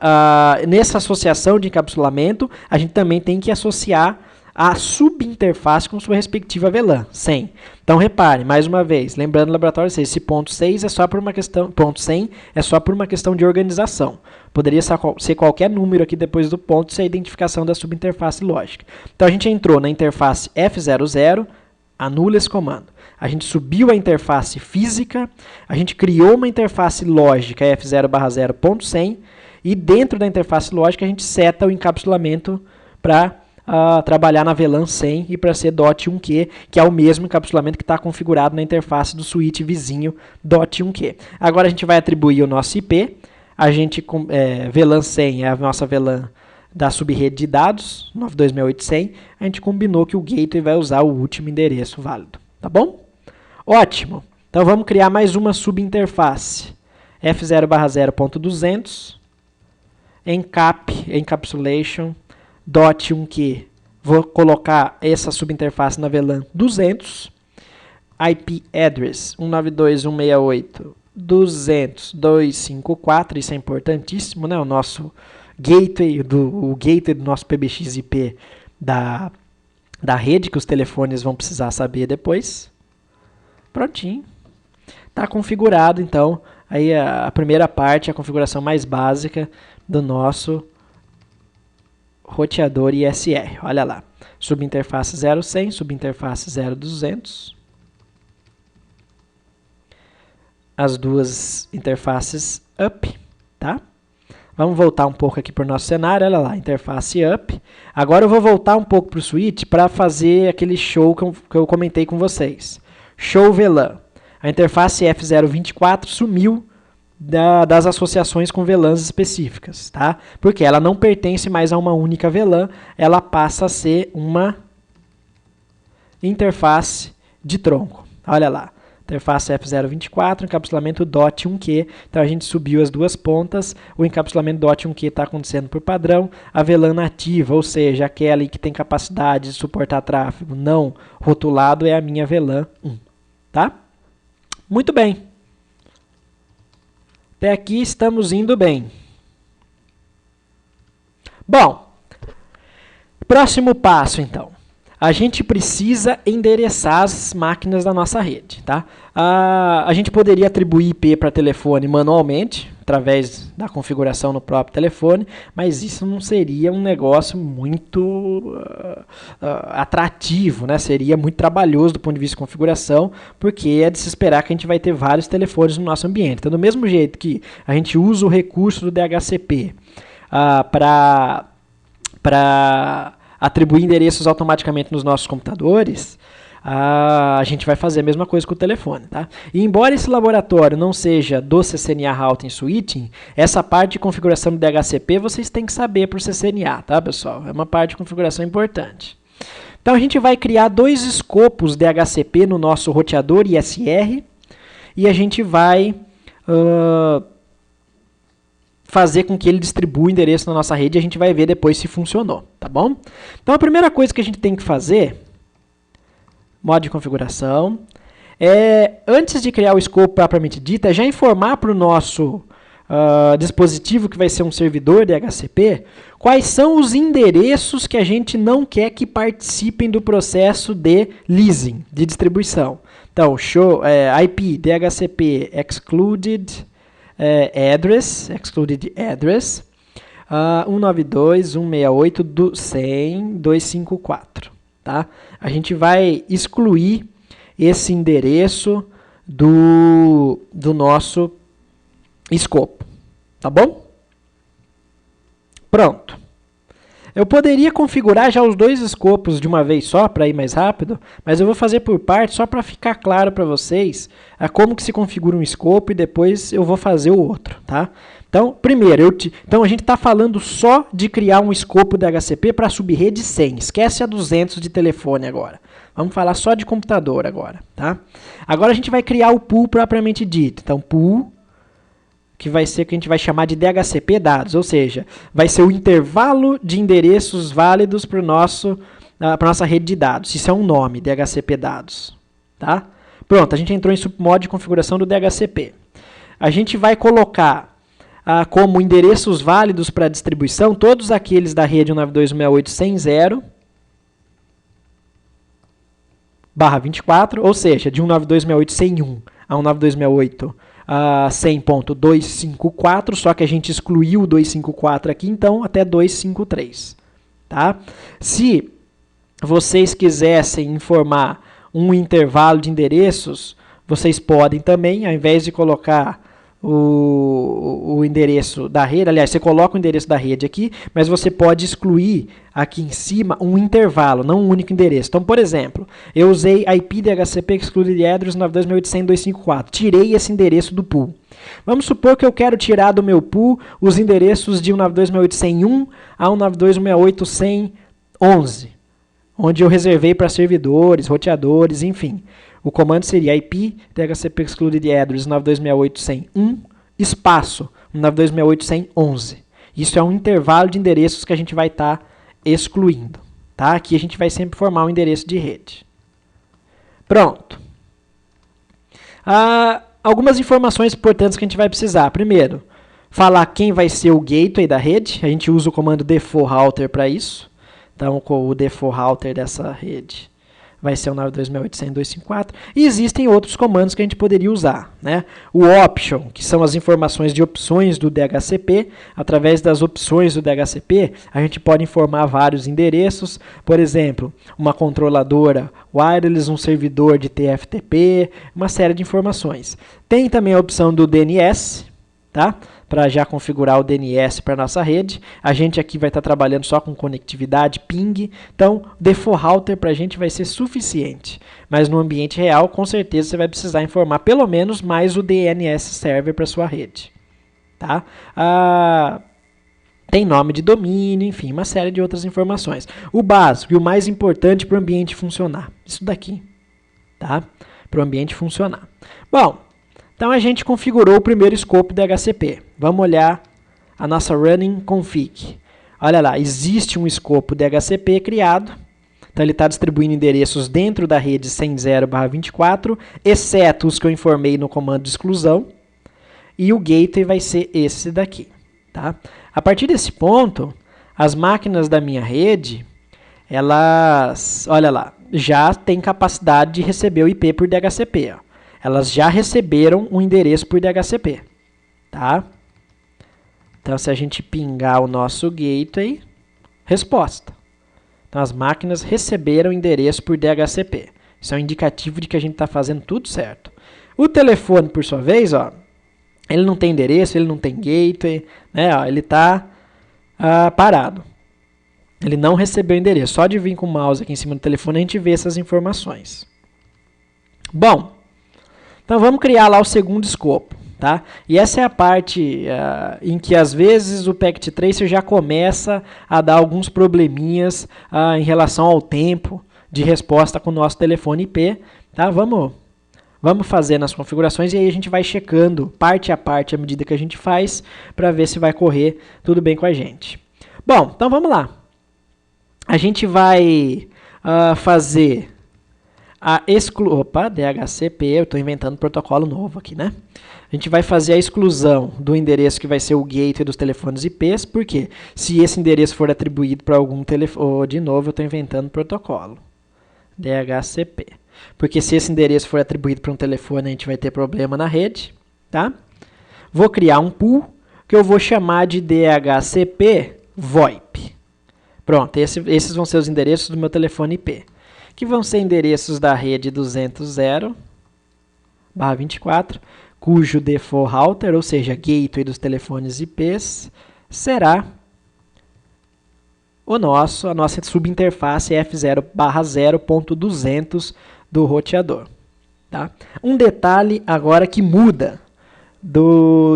associação de encapsulamento, a gente também tem que associar a subinterface com sua respectiva VLAN, 100. Então, repare, mais uma vez, lembrando do laboratório 6, esse ponto 6 é só por uma questão, ponto 100 é só por uma questão de organização. Poderia ser qualquer número aqui depois do ponto, isso é a identificação da subinterface lógica. Então, a gente entrou na interface F00, anula esse comando. A gente subiu a interface física, a gente criou uma interface lógica F0/0.100 e dentro da interface lógica a gente seta o encapsulamento para trabalhar na VLAN 100 e para ser .1Q, que é o mesmo encapsulamento que está configurado na interface do switch vizinho .1Q. Agora a gente vai atribuir o nosso IP, a gente VLAN 100 é a nossa VLAN da subrede de dados, 9268.100, a gente combinou que o gateway vai usar o último endereço válido, tá bom? Ótimo! Então vamos criar mais uma subinterface, F0/0.200, encapsulation, .1Q, vou colocar essa subinterface na VLAN 200, IP address 192.168.200.254, isso é importantíssimo, né? O nosso gateway do nosso PBX-IP da rede, que os telefones vão precisar saber depois. Prontinho. Está configurado, então, aí a primeira parte, a configuração mais básica do nosso roteador ISR. Olha lá. Subinterface 0100, subinterface 0200. As duas interfaces up, tá? Vamos voltar um pouco aqui para o nosso cenário, olha lá, interface up. Agora eu vou voltar um pouco para o switch para fazer aquele show que eu comentei com vocês. Show VLAN. A interface F024 sumiu das associações com VLANs específicas, tá? Porque ela não pertence mais a uma única VLAN, ela passa a ser uma interface de tronco. Olha lá. Interface F024, encapsulamento DOT 1Q. Então a gente subiu as duas pontas, o encapsulamento DOT 1Q está acontecendo por padrão. A VLAN nativa, ou seja, aquela que tem capacidade de suportar tráfego não rotulado, é a minha VLAN 1. Tá? Muito bem. Até aqui estamos indo bem. Bom, próximo passo então. A gente precisa endereçar as máquinas da nossa rede. Tá? A gente poderia atribuir IP para telefone manualmente, através da configuração no próprio telefone, mas isso não seria um negócio muito atrativo, né? Seria muito trabalhoso do ponto de vista de configuração, porque é de se esperar que a gente vai ter vários telefones no nosso ambiente. Então, do mesmo jeito que a gente usa o recurso do DHCP para atribuir endereços automaticamente nos nossos computadores, a gente vai fazer a mesma coisa com o telefone. Tá? E embora esse laboratório não seja do CCNA Routing Switching, essa parte de configuração do DHCP vocês têm que saber para o CCNA, tá, pessoal? É uma parte de configuração importante. Então a gente vai criar dois escopos DHCP no nosso roteador ISR e a gente vai fazer com que ele distribua o endereço na nossa rede e a gente vai ver depois se funcionou, tá bom? Então a primeira coisa que a gente tem que fazer, modo de configuração, antes de criar o escopo propriamente dito, é já informar para o nosso dispositivo, que vai ser um servidor DHCP, quais são os endereços que a gente não quer que participem do processo de leasing, de distribuição. Então, IP DHCP excluded excluded address, 192.168.100.254. Tá? A gente vai excluir esse endereço do nosso escopo. Tá bom? Pronto. Eu poderia configurar já os dois escopos de uma vez só, para ir mais rápido, mas eu vou fazer por parte, só para ficar claro para vocês como que se configura um escopo e depois eu vou fazer o outro. Tá? Então, primeiro, então a gente está falando só de criar um escopo DHCP para subrede 100. Esquece a 200 de telefone agora. Vamos falar só de computador agora. Tá? Agora a gente vai criar o pool propriamente dito. Então, pool, que vai ser o que a gente vai chamar de DHCP dados, ou seja, vai ser o intervalo de endereços válidos para a nossa rede de dados. Isso é um nome, DHCP dados. Tá? Pronto, a gente entrou em submodo de configuração do DHCP. A gente vai colocar como endereços válidos para distribuição todos aqueles da rede 192.168.100/24, ou seja, de 192.168.101 a 192.168 100.254, só que a gente excluiu o 254 aqui, então até 253. Tá? Se vocês quisessem informar um intervalo de endereços, vocês podem também, ao invés de colocar o endereço da rede, aliás, você coloca o endereço da rede aqui, mas você pode excluir aqui em cima um intervalo, não um único endereço. Então, por exemplo, eu usei IP DHCP excluded address 192.168.100.254, tirei esse endereço do pool. Vamos supor que eu quero tirar do meu pool os endereços de 192.168.101 a 192.168.100.11, onde eu reservei para servidores, roteadores, enfim. O comando seria IP DHCP excluded address 192.168.100.1 espaço 192.168.100.11. Isso é um intervalo de endereços que a gente vai estar excluindo. Tá? Aqui a gente vai sempre formar um endereço de rede. Pronto. Algumas informações importantes que a gente vai precisar. Primeiro, falar quem vai ser o gateway da rede. A gente usa o comando default router para isso. Então, o default router dessa rede vai ser o 192.168.100.254. E existem outros comandos que a gente poderia usar. Né? O option, que são as informações de opções do DHCP. Através das opções do DHCP, a gente pode informar vários endereços. Por exemplo, uma controladora wireless, um servidor de TFTP, uma série de informações. Tem também a opção do DNS. Tá? para já configurar o DNS para nossa rede. A gente aqui vai estar trabalhando só com conectividade, ping, então default router para a gente vai ser suficiente. Mas no ambiente real, com certeza você vai precisar informar pelo menos mais o DNS server para sua rede. Tá? Tem nome de domínio, enfim, uma série de outras informações. O básico e o mais importante para o ambiente funcionar. Isso daqui, tá? Para o ambiente funcionar. Bom, então a gente configurou o primeiro escopo DHCP. Vamos olhar a nossa running config. Olha lá, existe um escopo DHCP criado. Então ele está distribuindo endereços dentro da rede 100.0/24, exceto os que eu informei no comando de exclusão. E o gateway vai ser esse daqui. Tá? A partir desse ponto, as máquinas da minha rede, elas, olha lá, já têm capacidade de receber o IP por DHCP. Ó. Elas já receberam um endereço por DHCP. Tá? Então, se a gente pingar o nosso gateway, resposta. Então, as máquinas receberam o endereço por DHCP. Isso é um indicativo de que a gente está fazendo tudo certo. O telefone, por sua vez, ó, ele não tem endereço, ele não tem gateway, né? Ó, ele está parado. Ele não recebeu endereço. Só de vir com o mouse aqui em cima do telefone a gente vê essas informações. Bom, então vamos criar lá o segundo escopo. Tá? E essa é a parte em que às vezes o Packet Tracer já começa a dar alguns probleminhas em relação ao tempo de resposta com o nosso telefone IP. Tá? Vamos fazendo as configurações e aí a gente vai checando parte a parte à medida que a gente faz para ver se vai correr tudo bem com a gente. Bom, então vamos lá. A gente vai fazer a DHCP, eu estou inventando protocolo novo aqui, né? A gente vai fazer a exclusão do endereço que vai ser o gateway dos telefones IPs, porque se esse endereço for atribuído para algum telefone, de novo eu estou inventando protocolo, DHCP. Porque se esse endereço for atribuído para um telefone, a gente vai ter problema na rede, tá? Vou criar um pool que eu vou chamar de DHCP VoIP. Pronto, esses vão ser os endereços do meu telefone IP, que vão ser endereços da rede 200.0/24, cujo default router, ou seja, gateway dos telefones IPs, será a nossa subinterface F0/0.200 do roteador. Tá? Um detalhe agora que muda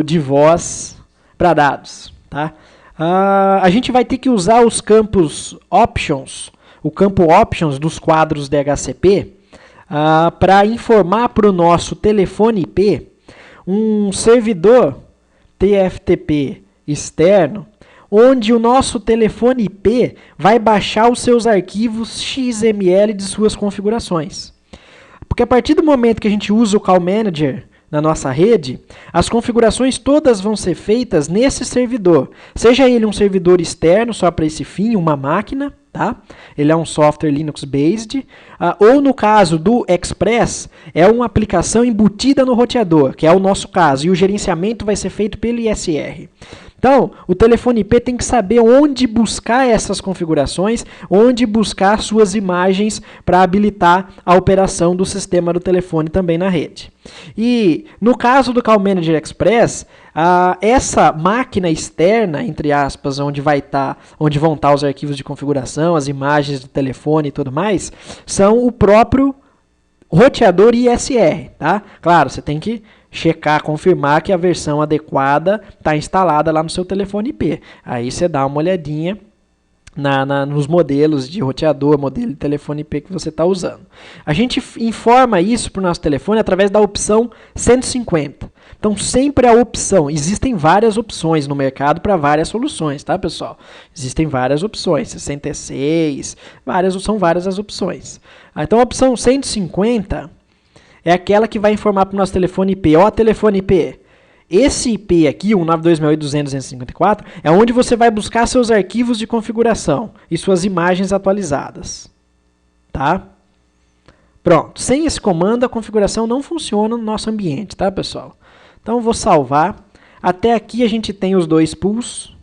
de voz para dados. Tá? A gente vai ter que usar os campos options, o campo options dos quadros DHCP, para informar para o nosso telefone IP um servidor TFTP externo, onde o nosso telefone IP vai baixar os seus arquivos XML de suas configurações. Porque a partir do momento que a gente usa o Call Manager na nossa rede, as configurações todas vão ser feitas nesse servidor. Seja ele um servidor externo só para esse fim, uma máquina, tá? Ele é um software Linux-based, ou no caso do Express, é uma aplicação embutida no roteador, que é o nosso caso, e o gerenciamento vai ser feito pelo ISR. Então, o telefone IP tem que saber onde buscar essas configurações, onde buscar suas imagens para habilitar a operação do sistema do telefone também na rede. E no caso do Call Manager Express, essa máquina externa, entre aspas, onde vão estar os arquivos de configuração, as imagens do telefone e tudo mais, são o próprio roteador ISR. Tá? Claro, você tem que checar, confirmar que a versão adequada está instalada lá no seu telefone IP. Aí você dá uma olhadinha nos modelos de roteador, modelo de telefone IP que você está usando. A gente informa isso para o nosso telefone através da opção 150. Então, sempre a opção, existem várias opções no mercado para várias soluções, tá, pessoal? Existem várias opções, 66, são várias as opções. Então, a opção 150 é aquela que vai informar para o nosso telefone IP. Ó, telefone IP. Esse IP aqui, 192.168.254, é onde você vai buscar seus arquivos de configuração e suas imagens atualizadas. Tá? Pronto. Sem esse comando, a configuração não funciona no nosso ambiente, tá, pessoal? Então, eu vou salvar. Até aqui a gente tem os dois pools.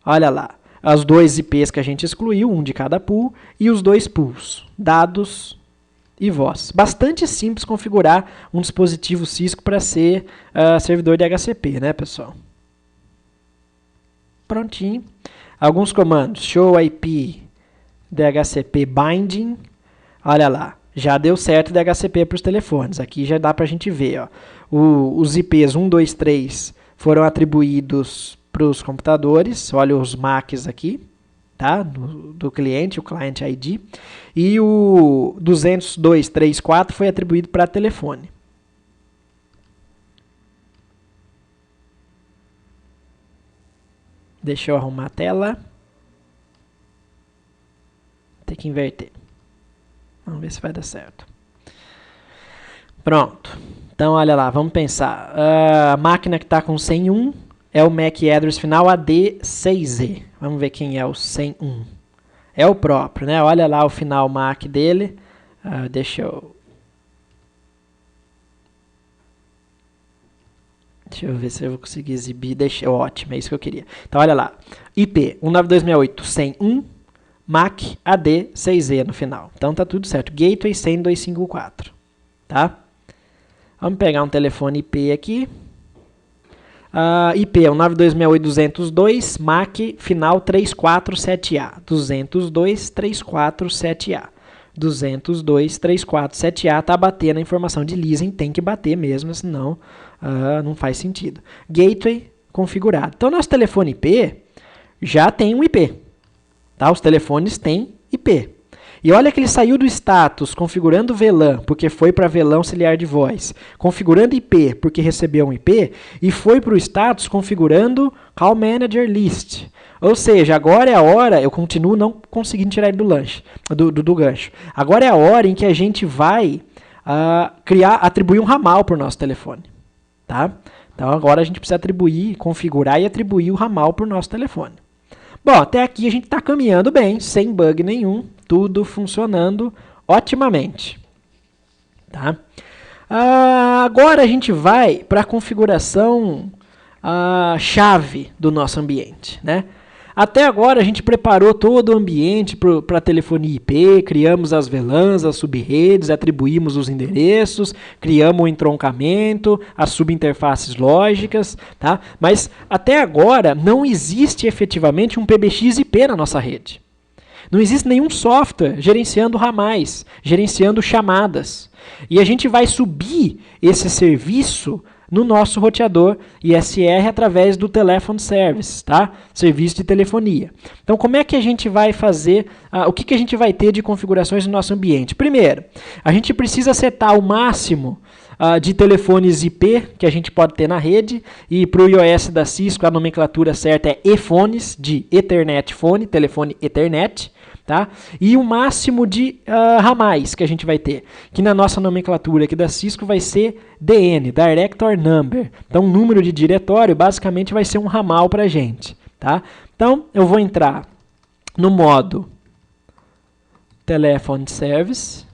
Olha lá. Os dois IPs que a gente excluiu, um de cada pool, e os dois pools. Dados e voz. Bastante simples configurar um dispositivo Cisco para ser servidor de DHCP, né, pessoal? prontinho. Alguns comandos, show IP, DHCP binding, olha lá, já deu certo DHCP para os telefones, aqui já dá para a gente ver, ó. Os IPs 1, 2, 3 foram atribuídos para os computadores, olha os MACs aqui, tá? Do cliente, o Client ID, e o 202.3.4 foi atribuído para telefone. Deixa eu arrumar a tela. Tem que inverter. Vamos ver se vai dar certo. Pronto. Então, olha lá, vamos pensar. A máquina que está com 101 é o MAC address final AD6E. Vamos ver quem é o 101. É o próprio, né? Olha lá o final MAC dele. Deixa eu ver se eu vou conseguir exibir. Ótimo, é isso que eu queria. Então, olha lá. IP 192.68.101, MAC AD6E no final. Então, tá tudo certo. Gateway 100.254. Tá? Vamos pegar um telefone IP aqui. IP é 192.68.202, MAC final 347A. 202.347A. 202.347A está batendo a informação de leasing, tem que bater mesmo, senão não faz sentido. Gateway configurado. Então, nosso telefone IP já tem um IP. Tá? Os telefones têm IP. E olha que ele saiu do status configurando VLAN, porque foi para VLAN auxiliar de voz, configurando IP, porque recebeu um IP, e foi para o status configurando Call Manager List. Ou seja, agora é a hora, eu continuo não conseguindo tirar ele do gancho. Agora é a hora em que a gente vai atribuir um ramal para o nosso telefone. Tá? Então agora a gente precisa configurar e atribuir o ramal para o nosso telefone. Bom, até aqui a gente está caminhando bem, sem bug nenhum, tudo funcionando otimamente. Tá? Agora a gente vai para a configuração chave do nosso ambiente, né? Até agora a gente preparou todo o ambiente para telefonia IP, criamos as VLANs, as subredes, atribuímos os endereços, criamos o entroncamento, as subinterfaces lógicas, tá? Mas até agora não existe efetivamente um PBX IP na nossa rede. Não existe nenhum software gerenciando ramais, gerenciando chamadas. E a gente vai subir esse serviço no nosso roteador ISR através do Telephone Service, tá? Serviço de telefonia. Então, como é que a gente vai fazer, o que a gente vai ter de configurações no nosso ambiente? Primeiro, a gente precisa setar o máximo de telefones IP que a gente pode ter na rede, e para o iOS da Cisco a nomenclatura certa é ePhones, de Ethernet Phone, telefone Ethernet. Tá? E o máximo de ramais que a gente vai ter, que na nossa nomenclatura aqui da Cisco vai ser DN, Director Number. Então, o número de diretório basicamente vai ser um ramal para a gente. Tá? Então, eu vou entrar no modo Telephone Service.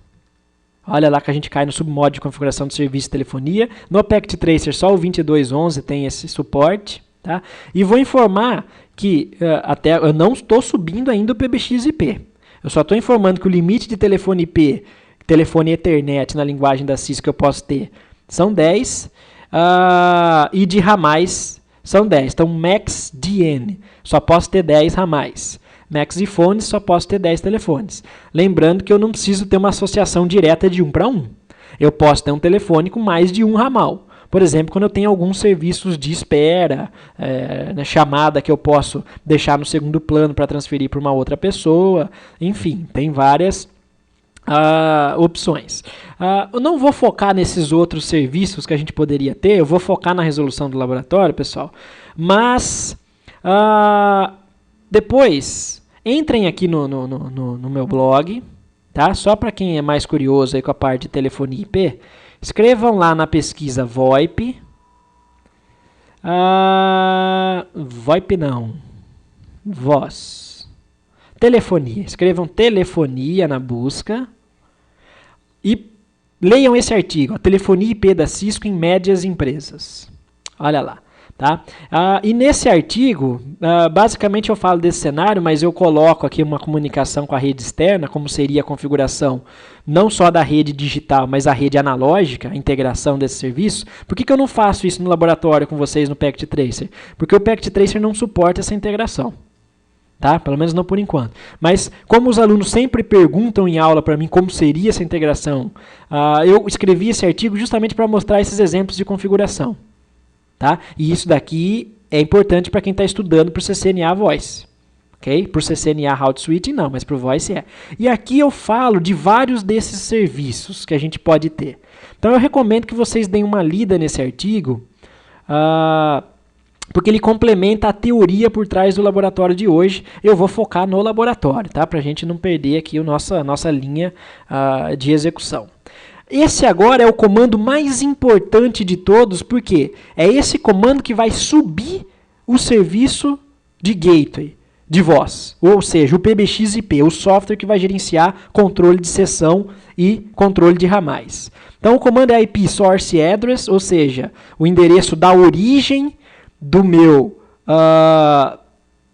Olha lá que a gente cai no submodo de configuração de serviço de telefonia. No Packet Tracer só o 22.11 tem esse suporte. Tá? E vou informar que até eu não estou subindo ainda o PBX IP. Eu só estou informando que o limite de telefone IP, telefone Ethernet na linguagem da Cisco que eu posso ter, são 10 e de ramais são 10. Então, Max DN, só posso ter 10 ramais. Max e phones, só posso ter 10 telefones. Lembrando que eu não preciso ter uma associação direta de 1 para 1. Eu posso ter um telefone com mais de um ramal. Por exemplo, quando eu tenho alguns serviços de espera, na chamada que eu posso deixar no segundo plano para transferir para uma outra pessoa. Enfim, tem várias opções. Eu não vou focar nesses outros serviços que a gente poderia ter, eu vou focar na resolução do laboratório, pessoal. Mas, depois, entrem aqui no meu blog, tá? Só para quem é mais curioso aí com a parte de telefonia IP. Escrevam lá na pesquisa VoIP. VoIP não. Voz. Telefonia. Escrevam telefonia na busca. E leiam esse artigo. Telefonia IP da Cisco em médias empresas. Olha lá. Tá? E nesse artigo, basicamente eu falo desse cenário, mas eu coloco aqui uma comunicação com a rede externa, como seria a configuração não só da rede digital, mas a rede analógica, a integração desse serviço. Por que eu não faço isso no laboratório com vocês no Packet Tracer? Porque o Packet Tracer não suporta essa integração. Tá? Pelo menos não por enquanto. Mas como os alunos sempre perguntam em aula para mim como seria essa integração, eu escrevi esse artigo justamente para mostrar esses exemplos de configuração. Tá? E isso daqui é importante para quem está estudando para o CCNA Voice. Okay? Para o CCNA Route Switching não, mas para o Voice é. E aqui eu falo de vários desses serviços que a gente pode ter. Então eu recomendo que vocês deem uma lida nesse artigo, porque ele complementa a teoria por trás do laboratório de hoje. Eu vou focar no laboratório, tá? Para a gente não perder aqui a nossa linha de execução. Esse agora é o comando mais importante de todos, porque é esse comando que vai subir o serviço de gateway de voz, ou seja, o PBX-IP, o software que vai gerenciar controle de sessão e controle de ramais. Então o comando é IP Source Address, ou seja, o endereço da origem do meu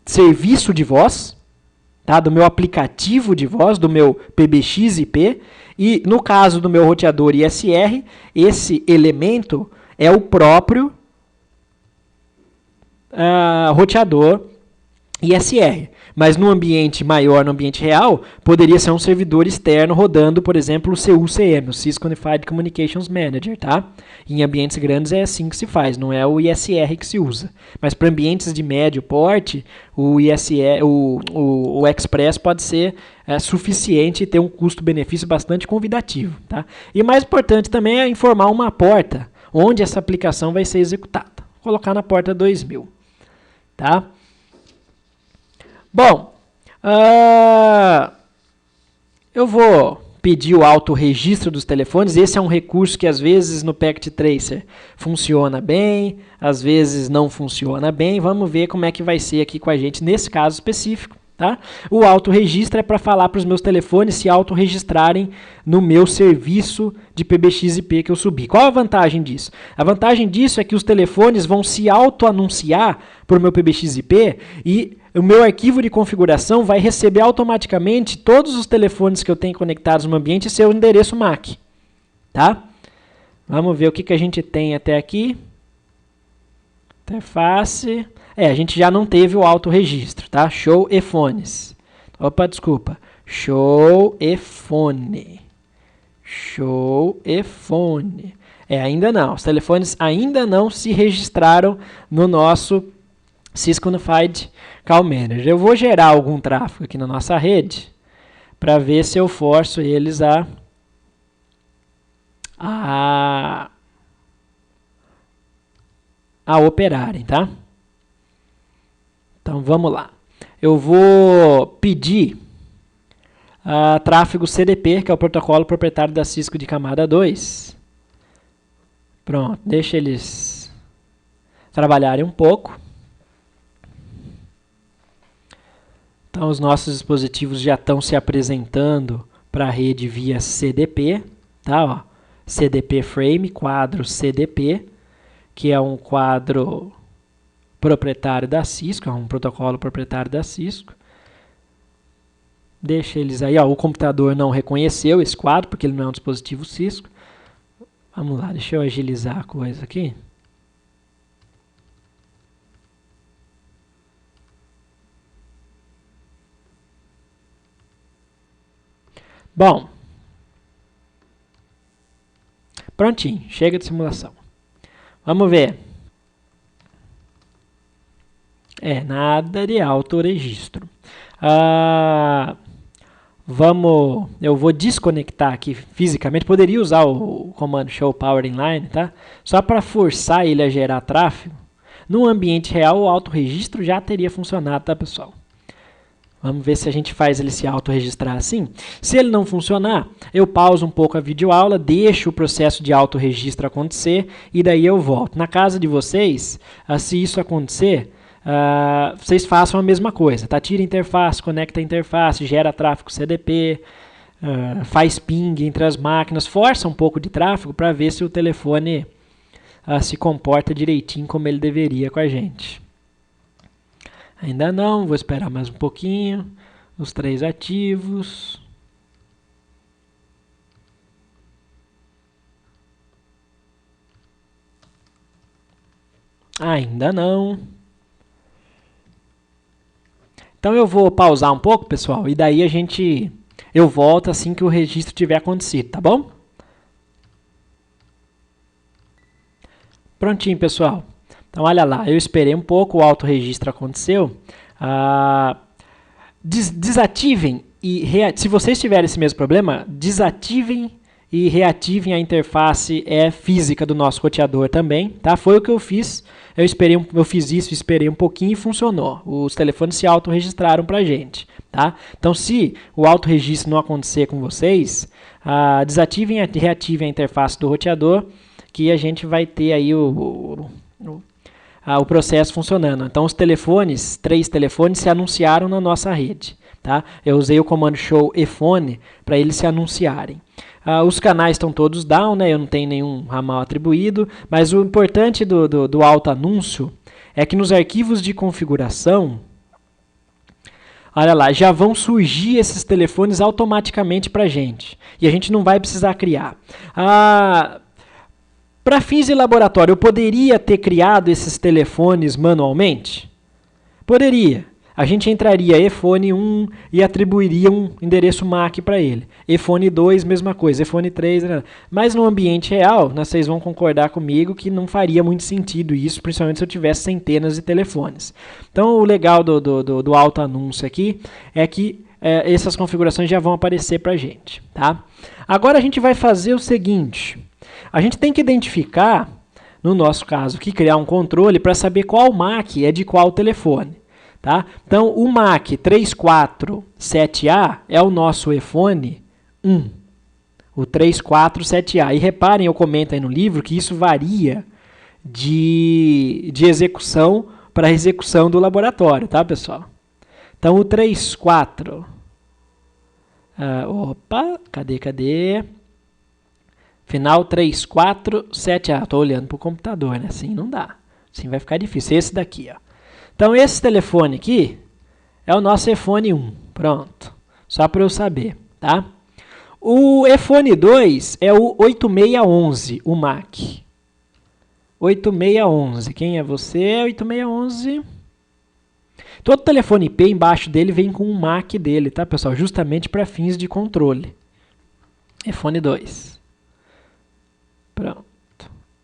serviço de voz, tá? Do meu aplicativo de voz, do meu PBX-IP. E no caso do meu roteador ISR, esse elemento é o próprio roteador ISR. Mas no ambiente maior, no ambiente real, poderia ser um servidor externo rodando, por exemplo, o CUCM, o Cisco Unified Communications Manager, tá? Em ambientes grandes é assim que se faz, não é o ISR que se usa. Mas para ambientes de médio porte, o ISR, o Express pode ser suficiente e ter um custo-benefício bastante convidativo, tá? E mais importante também é informar uma porta onde essa aplicação vai ser executada. Vou colocar na porta 2000, tá? Bom, eu vou pedir o autorregistro dos telefones. Esse é um recurso que às vezes no Packet Tracer funciona bem, às vezes não funciona bem. Vamos ver como é que vai ser aqui com a gente nesse caso específico. Tá? O autorregistro é para falar para os meus telefones se autorregistrarem no meu serviço de PBX-IP que eu subi. Qual a vantagem disso? A vantagem disso é que os telefones vão se auto-anunciar para o meu PBX-IP e o meu arquivo de configuração vai receber automaticamente todos os telefones que eu tenho conectados no ambiente e seu endereço MAC. Tá? Vamos ver o que a gente tem até aqui. Interface. A gente já não teve o autorregistro, tá? Show e fones. Opa, desculpa. Show e fone. Show e fone. Ainda não. Os telefones ainda não se registraram no nosso Cisco Unified Call Manager. Eu vou gerar algum tráfego aqui na nossa rede para ver se eu forço eles a operarem, tá? Então vamos lá. Eu vou pedir tráfego CDP, que é o protocolo proprietário da Cisco de camada 2. Pronto, deixa eles trabalharem um pouco. Então os nossos dispositivos já estão se apresentando para a rede via CDP, tá? Ó, CDP Frame, quadro CDP, que é um quadro proprietário da Cisco, é um protocolo proprietário da Cisco. Deixa eles aí, ó, o computador não reconheceu esse quadro, porque ele não é um dispositivo Cisco. Vamos lá, deixa eu agilizar a coisa aqui. Bom, prontinho, chega de simulação. Vamos ver. Nada de autorregistro. Eu vou desconectar aqui fisicamente. Poderia usar o comando show power inline, tá? Só para forçar ele a gerar tráfego. No ambiente real, o autorregistro já teria funcionado, tá, pessoal? Vamos ver se a gente faz ele se autorregistrar assim. Se ele não funcionar, eu pauso um pouco a videoaula, deixo o processo de autorregistro acontecer e daí eu volto. Na casa de vocês, se isso acontecer, vocês façam a mesma coisa, tá? Tira a interface, conecta a interface, gera tráfego CDP, faz ping entre as máquinas, força um pouco de tráfego para ver se o telefone se comporta direitinho como ele deveria com a gente. Ainda não, vou esperar mais um pouquinho. Os 3 ativos. Ainda não. Então eu vou pausar um pouco, pessoal, e daí eu volto assim que o registro tiver acontecido, tá bom? Prontinho, pessoal. Então olha lá, eu esperei um pouco, o autorregistro aconteceu. Desativem se vocês tiverem esse mesmo problema, desativem e reativem a interface física do nosso roteador também, tá? Foi o que eu fiz. Eu fiz isso, esperei um pouquinho e funcionou. Os telefones se autorregistraram para a gente, tá? Então, se o autorregistro não acontecer com vocês, desativem e reativem a interface do roteador, que a gente vai ter aí o processo funcionando. Então, os 3 telefones se anunciaram na nossa rede, tá? Eu usei o comando show ephone para eles se anunciarem. Os canais estão todos down, né? Eu não tenho nenhum ramal atribuído, mas o importante do auto-anúncio é que nos arquivos de configuração, olha lá, já vão surgir esses telefones automaticamente para a gente. E a gente não vai precisar criar. Para fins de laboratório, eu poderia ter criado esses telefones manualmente? Poderia. A gente entraria ephone 1 e atribuiria um endereço MAC para ele. ephone 2, mesma coisa. ephone 3, mas no ambiente real, vocês vão concordar comigo que não faria muito sentido isso, principalmente se eu tivesse centenas de telefones. Então, o legal do auto-anúncio aqui é que essas configurações já vão aparecer para a gente, tá? Agora a gente vai fazer o seguinte. A gente tem que identificar, no nosso caso aqui, criar um controle para saber qual MAC é de qual telefone. Tá? Então, o MAC 347A é o nosso ephone 1. O 347A. E reparem, eu comento aí no livro que isso varia de execução para execução do laboratório, tá, pessoal? Então, o 34... cadê? Final 347A. Estou olhando para o computador, né? Assim não dá. Assim vai ficar difícil. Esse daqui, ó. Então, esse telefone aqui é o nosso ephone 1. Pronto. Só para eu saber, tá? O ephone 2 é o 8611, o MAC. 8611. Quem é você? 8611. Todo telefone IP embaixo dele vem com um MAC dele, tá, pessoal? Justamente para fins de controle. ephone 2. Pronto.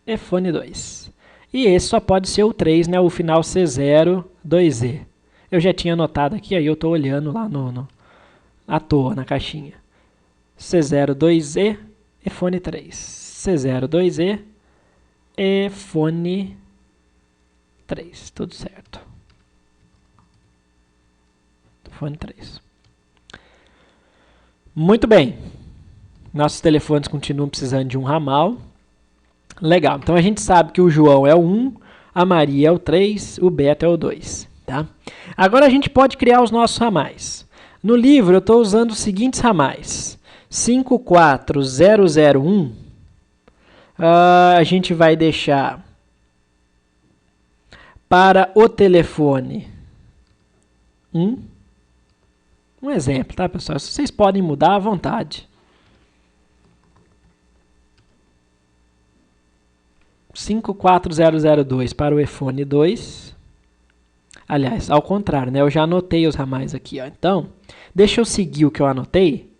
ephone 2. E esse só pode ser o 3, né? O final C02E. Eu já tinha anotado aqui, aí eu estou olhando lá à toa, na caixinha. C02E, ephone 3. C02E, ephone 3. Tudo certo. Ephone 3. Muito bem. Nossos telefones continuam precisando de um ramal. Legal, então a gente sabe que o João é o 1, a Maria é o 3, o Beto é o 2. Tá? Agora a gente pode criar os nossos ramais. No livro eu estou usando os seguintes ramais. 54001, a gente vai deixar para o telefone 1. Um exemplo, tá, pessoal? Vocês podem mudar à vontade. 54002 para o ephone 2. Aliás, ao contrário, né? Eu já anotei os ramais aqui, ó. Então, deixa eu seguir o que eu anotei,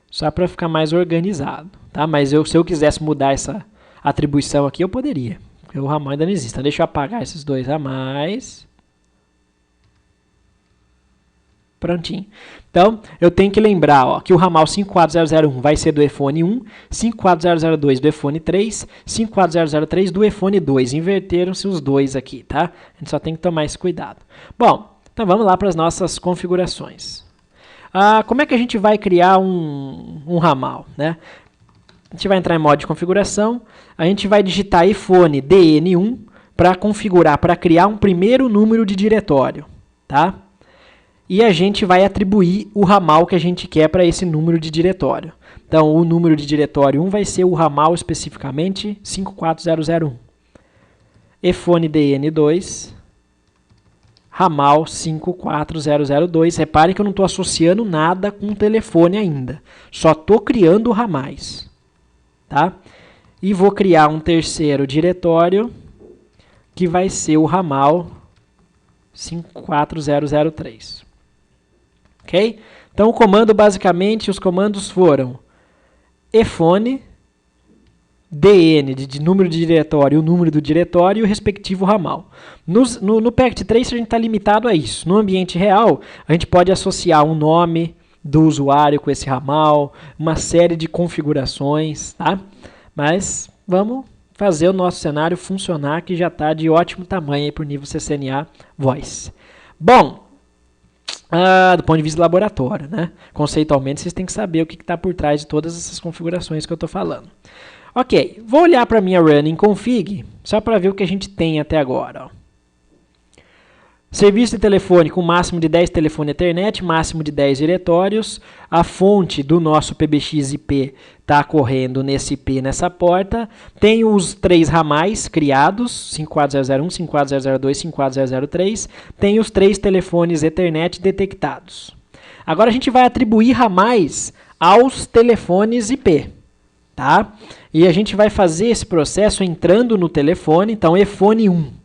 só para ficar mais organizado, tá? Mas se eu quisesse mudar essa atribuição aqui, eu poderia. Porque o ramal ainda não existe. Então, deixa eu apagar esses 2 ramais. Prontinho. Então, eu tenho que lembrar, ó, que o ramal 54001 vai ser do ephone 1, 54002 do ephone 3, 54003 do ephone 2. Inverteram-se os 2 aqui, tá? A gente só tem que tomar esse cuidado. Bom, então vamos lá para as nossas configurações. Como é que a gente vai criar um ramal, né? A gente vai entrar em modo de configuração, a gente vai digitar ephone DN1 para configurar, para criar um primeiro número de diretório, tá? E a gente vai atribuir o ramal que a gente quer para esse número de diretório. Então, o número de diretório 1 vai ser o ramal especificamente 54001. efone DN2, ramal 54002. Reparem que eu não estou associando nada com o telefone ainda. Só estou criando ramais. Tá? E vou criar um terceiro diretório, que vai ser o ramal 54003. Ok? Então, o comando, basicamente, os comandos foram efone, DN, de número de diretório, o número do diretório e o respectivo ramal. No PACT3, a gente está limitado a isso. No ambiente real, a gente pode associar um nome do usuário com esse ramal, uma série de configurações, tá? Mas vamos fazer o nosso cenário funcionar, que já está de ótimo tamanho para o nível CCNA Voice. Bom, do ponto de vista do laboratório, né? Conceitualmente, vocês têm que saber o que está por trás de todas essas configurações que eu estou falando. Ok, vou olhar para a minha running config, só para ver o que a gente tem até agora. Ó. Serviço de telefone com máximo de 10 telefone Ethernet, máximo de 10 diretórios. A fonte do nosso PBX IP está correndo nesse IP, nessa porta. Tem os 3 ramais criados, 54001, 54002, 54003. Tem os 3 telefones Ethernet detectados. Agora a gente vai atribuir ramais aos telefones IP. Tá? E a gente vai fazer esse processo entrando no telefone. Então, efone 1.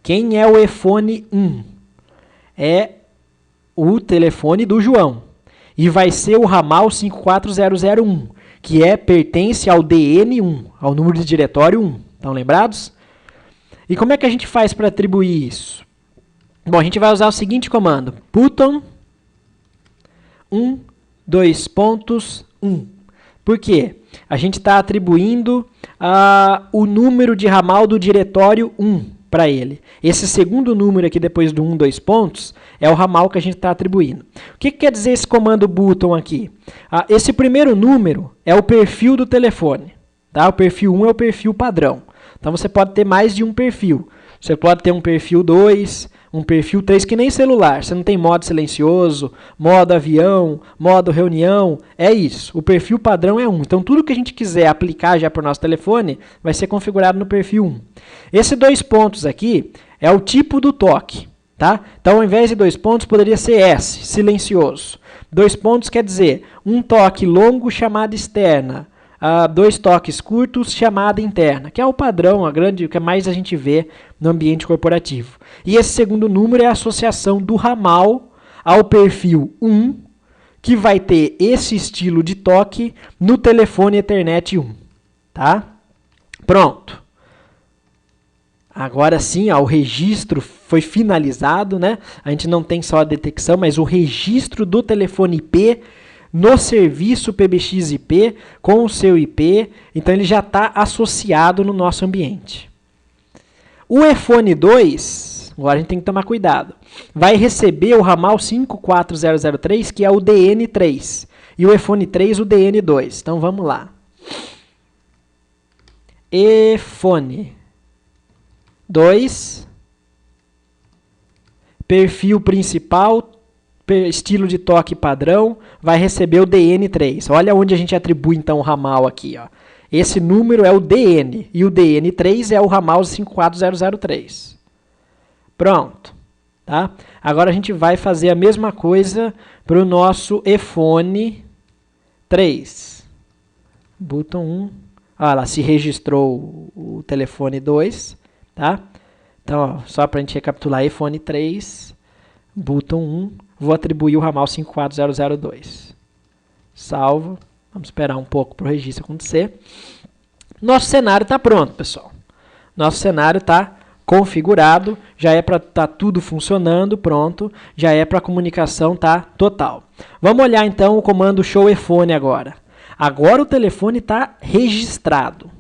Quem é o efone 1? É o telefone do João. E vai ser o ramal 54001, que pertence ao DN1, ao número de diretório 1. Estão lembrados? E como é que a gente faz para atribuir isso? Bom, a gente vai usar o seguinte comando. Button 1, 2 pontos, 1. Por quê? A gente está atribuindo o número de ramal do diretório 1 para ele. Esse segundo número aqui, depois do 1, 2 pontos, é o ramal que a gente está atribuindo. O que quer dizer esse comando button aqui? Esse primeiro número é o perfil do telefone. Tá? O perfil 1 é o perfil padrão. Então, você pode ter mais de um perfil. Você pode ter um perfil 2, um perfil 3, que nem celular. Você não tem modo silencioso, modo avião, modo reunião. É isso. O perfil padrão é 1. Então, tudo que a gente quiser aplicar já para o nosso telefone vai ser configurado no perfil 1. Esse 2 pontos aqui é o tipo do toque. Tá? Então, ao invés de 2 pontos, poderia ser S, silencioso. 2 pontos quer dizer um toque longo, chamada externa. 2 toques curtos, chamada interna, que é o padrão, o que mais a gente vê no ambiente corporativo. E esse segundo número é a associação do ramal ao perfil 1, que vai ter esse estilo de toque no telefone Ethernet 1. Tá? Pronto. Agora sim, o registro foi finalizado, né? A gente não tem só a detecção, mas o registro do telefone IP no serviço PBX IP, com o seu IP, então ele já está associado no nosso ambiente. O efone 2, agora a gente tem que tomar cuidado, vai receber o ramal 54003, que é o DN3, e o efone 3, o DN2. Então vamos lá. Efone 2, perfil principal, estilo de toque padrão, vai receber o DN3. Olha onde a gente atribui então o ramal aqui. Ó. Esse número é o DN e o DN3 é o ramal 54003. Pronto. Tá? Agora a gente vai fazer a mesma coisa para o nosso efone 3. Button 1. Olha lá, se registrou o telefone 2. Tá? Então, ó, só para a gente recapitular, efone 3, button 1. Vou atribuir o ramal 54002. Salvo. Vamos esperar um pouco para o registro acontecer. Nosso cenário está pronto, pessoal. Nosso cenário está configurado. Já é para estar tudo funcionando, pronto. Já é para a comunicação estar total. Vamos olhar então o comando showefone agora. Agora o telefone está registrado.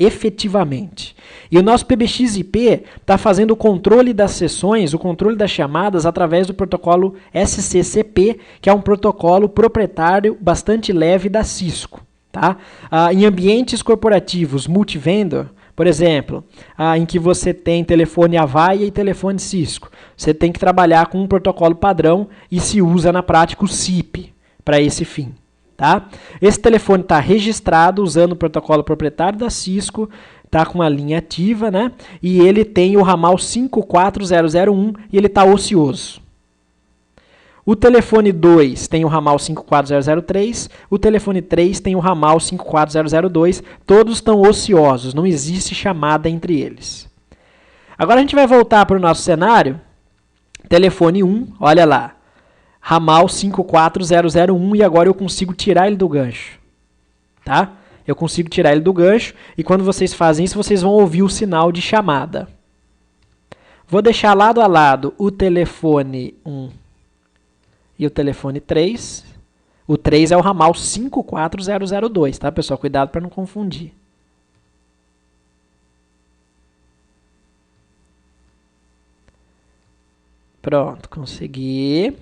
Efetivamente. E o nosso PBX IP está fazendo o controle das sessões, o controle das chamadas através do protocolo SCCP, que é um protocolo proprietário bastante leve da Cisco. Tá? Em ambientes corporativos multivendor, por exemplo, em que você tem telefone Avaya e telefone Cisco, você tem que trabalhar com um protocolo padrão e se usa na prática o SIP para esse fim. Tá? Esse telefone está registrado usando o protocolo proprietário da Cisco, está com uma linha ativa, né? E ele tem o ramal 54001 e ele está ocioso. O telefone 2 tem o ramal 54003, o telefone 3 tem o ramal 54002, todos estão ociosos, não existe chamada entre eles. Agora a gente vai voltar para o nosso cenário, telefone 1, olha lá, ramal 54001 e agora eu consigo tirar ele do gancho, tá? Eu consigo tirar ele do gancho e quando vocês fazem isso, vocês vão ouvir o sinal de chamada. Vou deixar lado a lado o telefone 1 e o telefone 3. O 3 é o ramal 54002, tá, pessoal? Cuidado para não confundir. Pronto, consegui.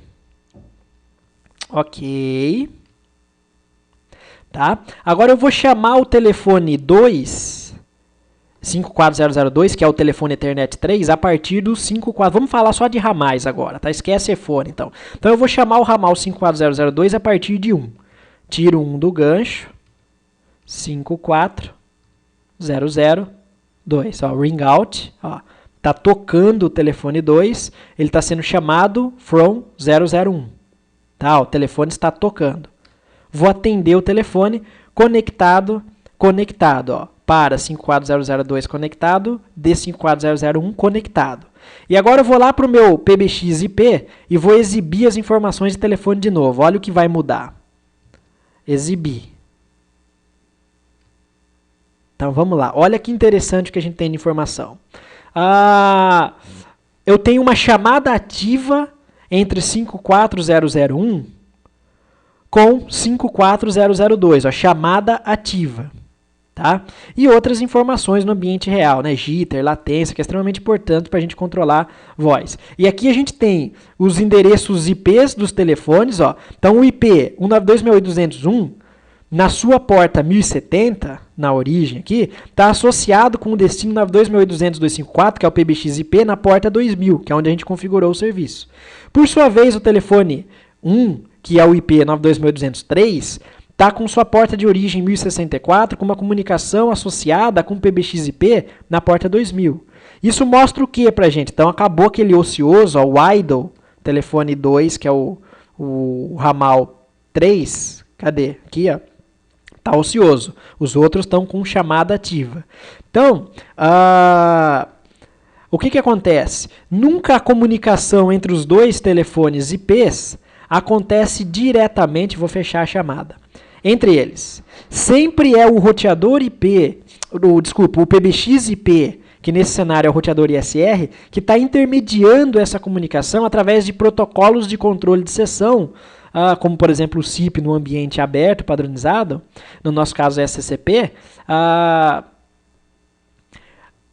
Ok. Tá? Agora eu vou chamar o telefone 2, 54002, que é o telefone Ethernet 3, a partir do 54. Vamos falar só de ramais agora, tá? Esquece iPhone, então. Então eu vou chamar o ramal 54002 a partir de 1. Tiro 1 do gancho. 54002. Ó, ring out. Ó, tá tocando o telefone 2. Ele está sendo chamado from 001. Tá? O telefone está tocando. Vou atender o telefone conectado, ó, para 54002 conectado, D54001 conectado. E agora eu vou lá para o meu PBX IP e vou exibir as informações de telefone de novo. Olha o que vai mudar. Exibir. Então vamos lá. Olha que interessante o que a gente tem de informação. Eu tenho uma chamada ativa entre 54001 com 54002, ó, chamada ativa. Tá? E outras informações no ambiente real, né? Jitter, latência, que é extremamente importante para a gente controlar voz. E aqui a gente tem os endereços IPs dos telefones. Ó. Então o IP 192.168.201, na sua porta 1070, na origem aqui, está associado com o destino 192.168.254, que é o PBX IP, na porta 2000, que é onde a gente configurou o serviço. Por sua vez, o telefone 1, que é o IP 92.203, está com sua porta de origem 1064, com uma comunicação associada com o PBX-IP na porta 2000. Isso mostra o que para a gente? Então, acabou aquele ocioso, ó, o idle, telefone 2, que é o ramal 3, cadê? Aqui, ó, está ocioso. Os outros estão com chamada ativa. Então, o que acontece? Nunca a comunicação entre os dois telefones IPs acontece diretamente, vou fechar a chamada, entre eles. Sempre é o roteador IP, o PBX IP, que nesse cenário é o roteador ISR, que está intermediando essa comunicação através de protocolos de controle de sessão, como por exemplo o SIP no ambiente aberto, padronizado, no nosso caso é SCCP,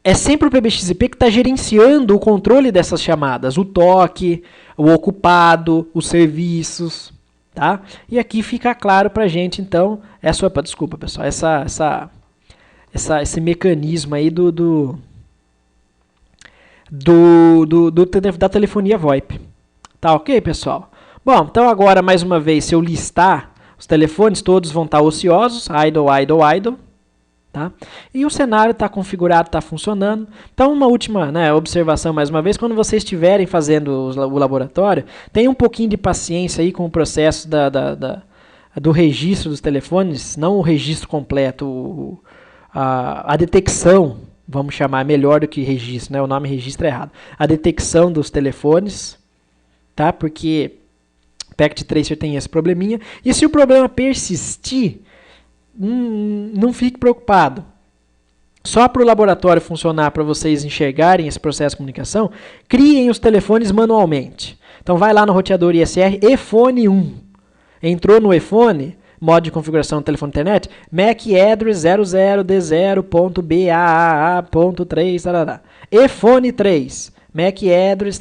é sempre o PBX-IP que está gerenciando o controle dessas chamadas, o toque, o ocupado, os serviços, tá? E aqui fica claro para a gente, então, desculpa pessoal, esse mecanismo aí da telefonia VoIP. Tá ok, pessoal? Bom, então agora, mais uma vez, se eu listar os telefones, todos vão estar ociosos, idle. Tá? E o cenário está configurado, está funcionando. Então, uma última, né, observação mais uma vez, quando vocês estiverem fazendo o laboratório, tenham um pouquinho de paciência aí com o processo do registro dos telefones, não o registro completo, a detecção, vamos chamar melhor do que registro, né? O nome registro é errado. A detecção dos telefones, tá? Porque o Packet Tracer tem esse probleminha. E se o problema persistir, não fique preocupado. Só para o laboratório funcionar, para vocês enxergarem esse processo de comunicação, criem os telefones manualmente. Então vai lá no roteador ISR eFone 1. Entrou no eFone, modo de configuração do telefone internet, MAC address 00D0.BAA.3, eFone 3, MAC address,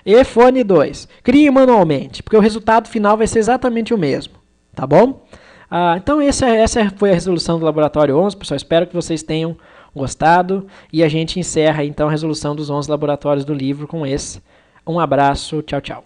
eFone 2. Criem manualmente, porque o resultado final vai ser exatamente o mesmo, tá bom? Então essa foi a resolução do Laboratório 11, pessoal. Espero que vocês tenham gostado. E a gente encerra então a resolução dos 11 laboratórios do livro com esse. Um abraço, tchau, tchau.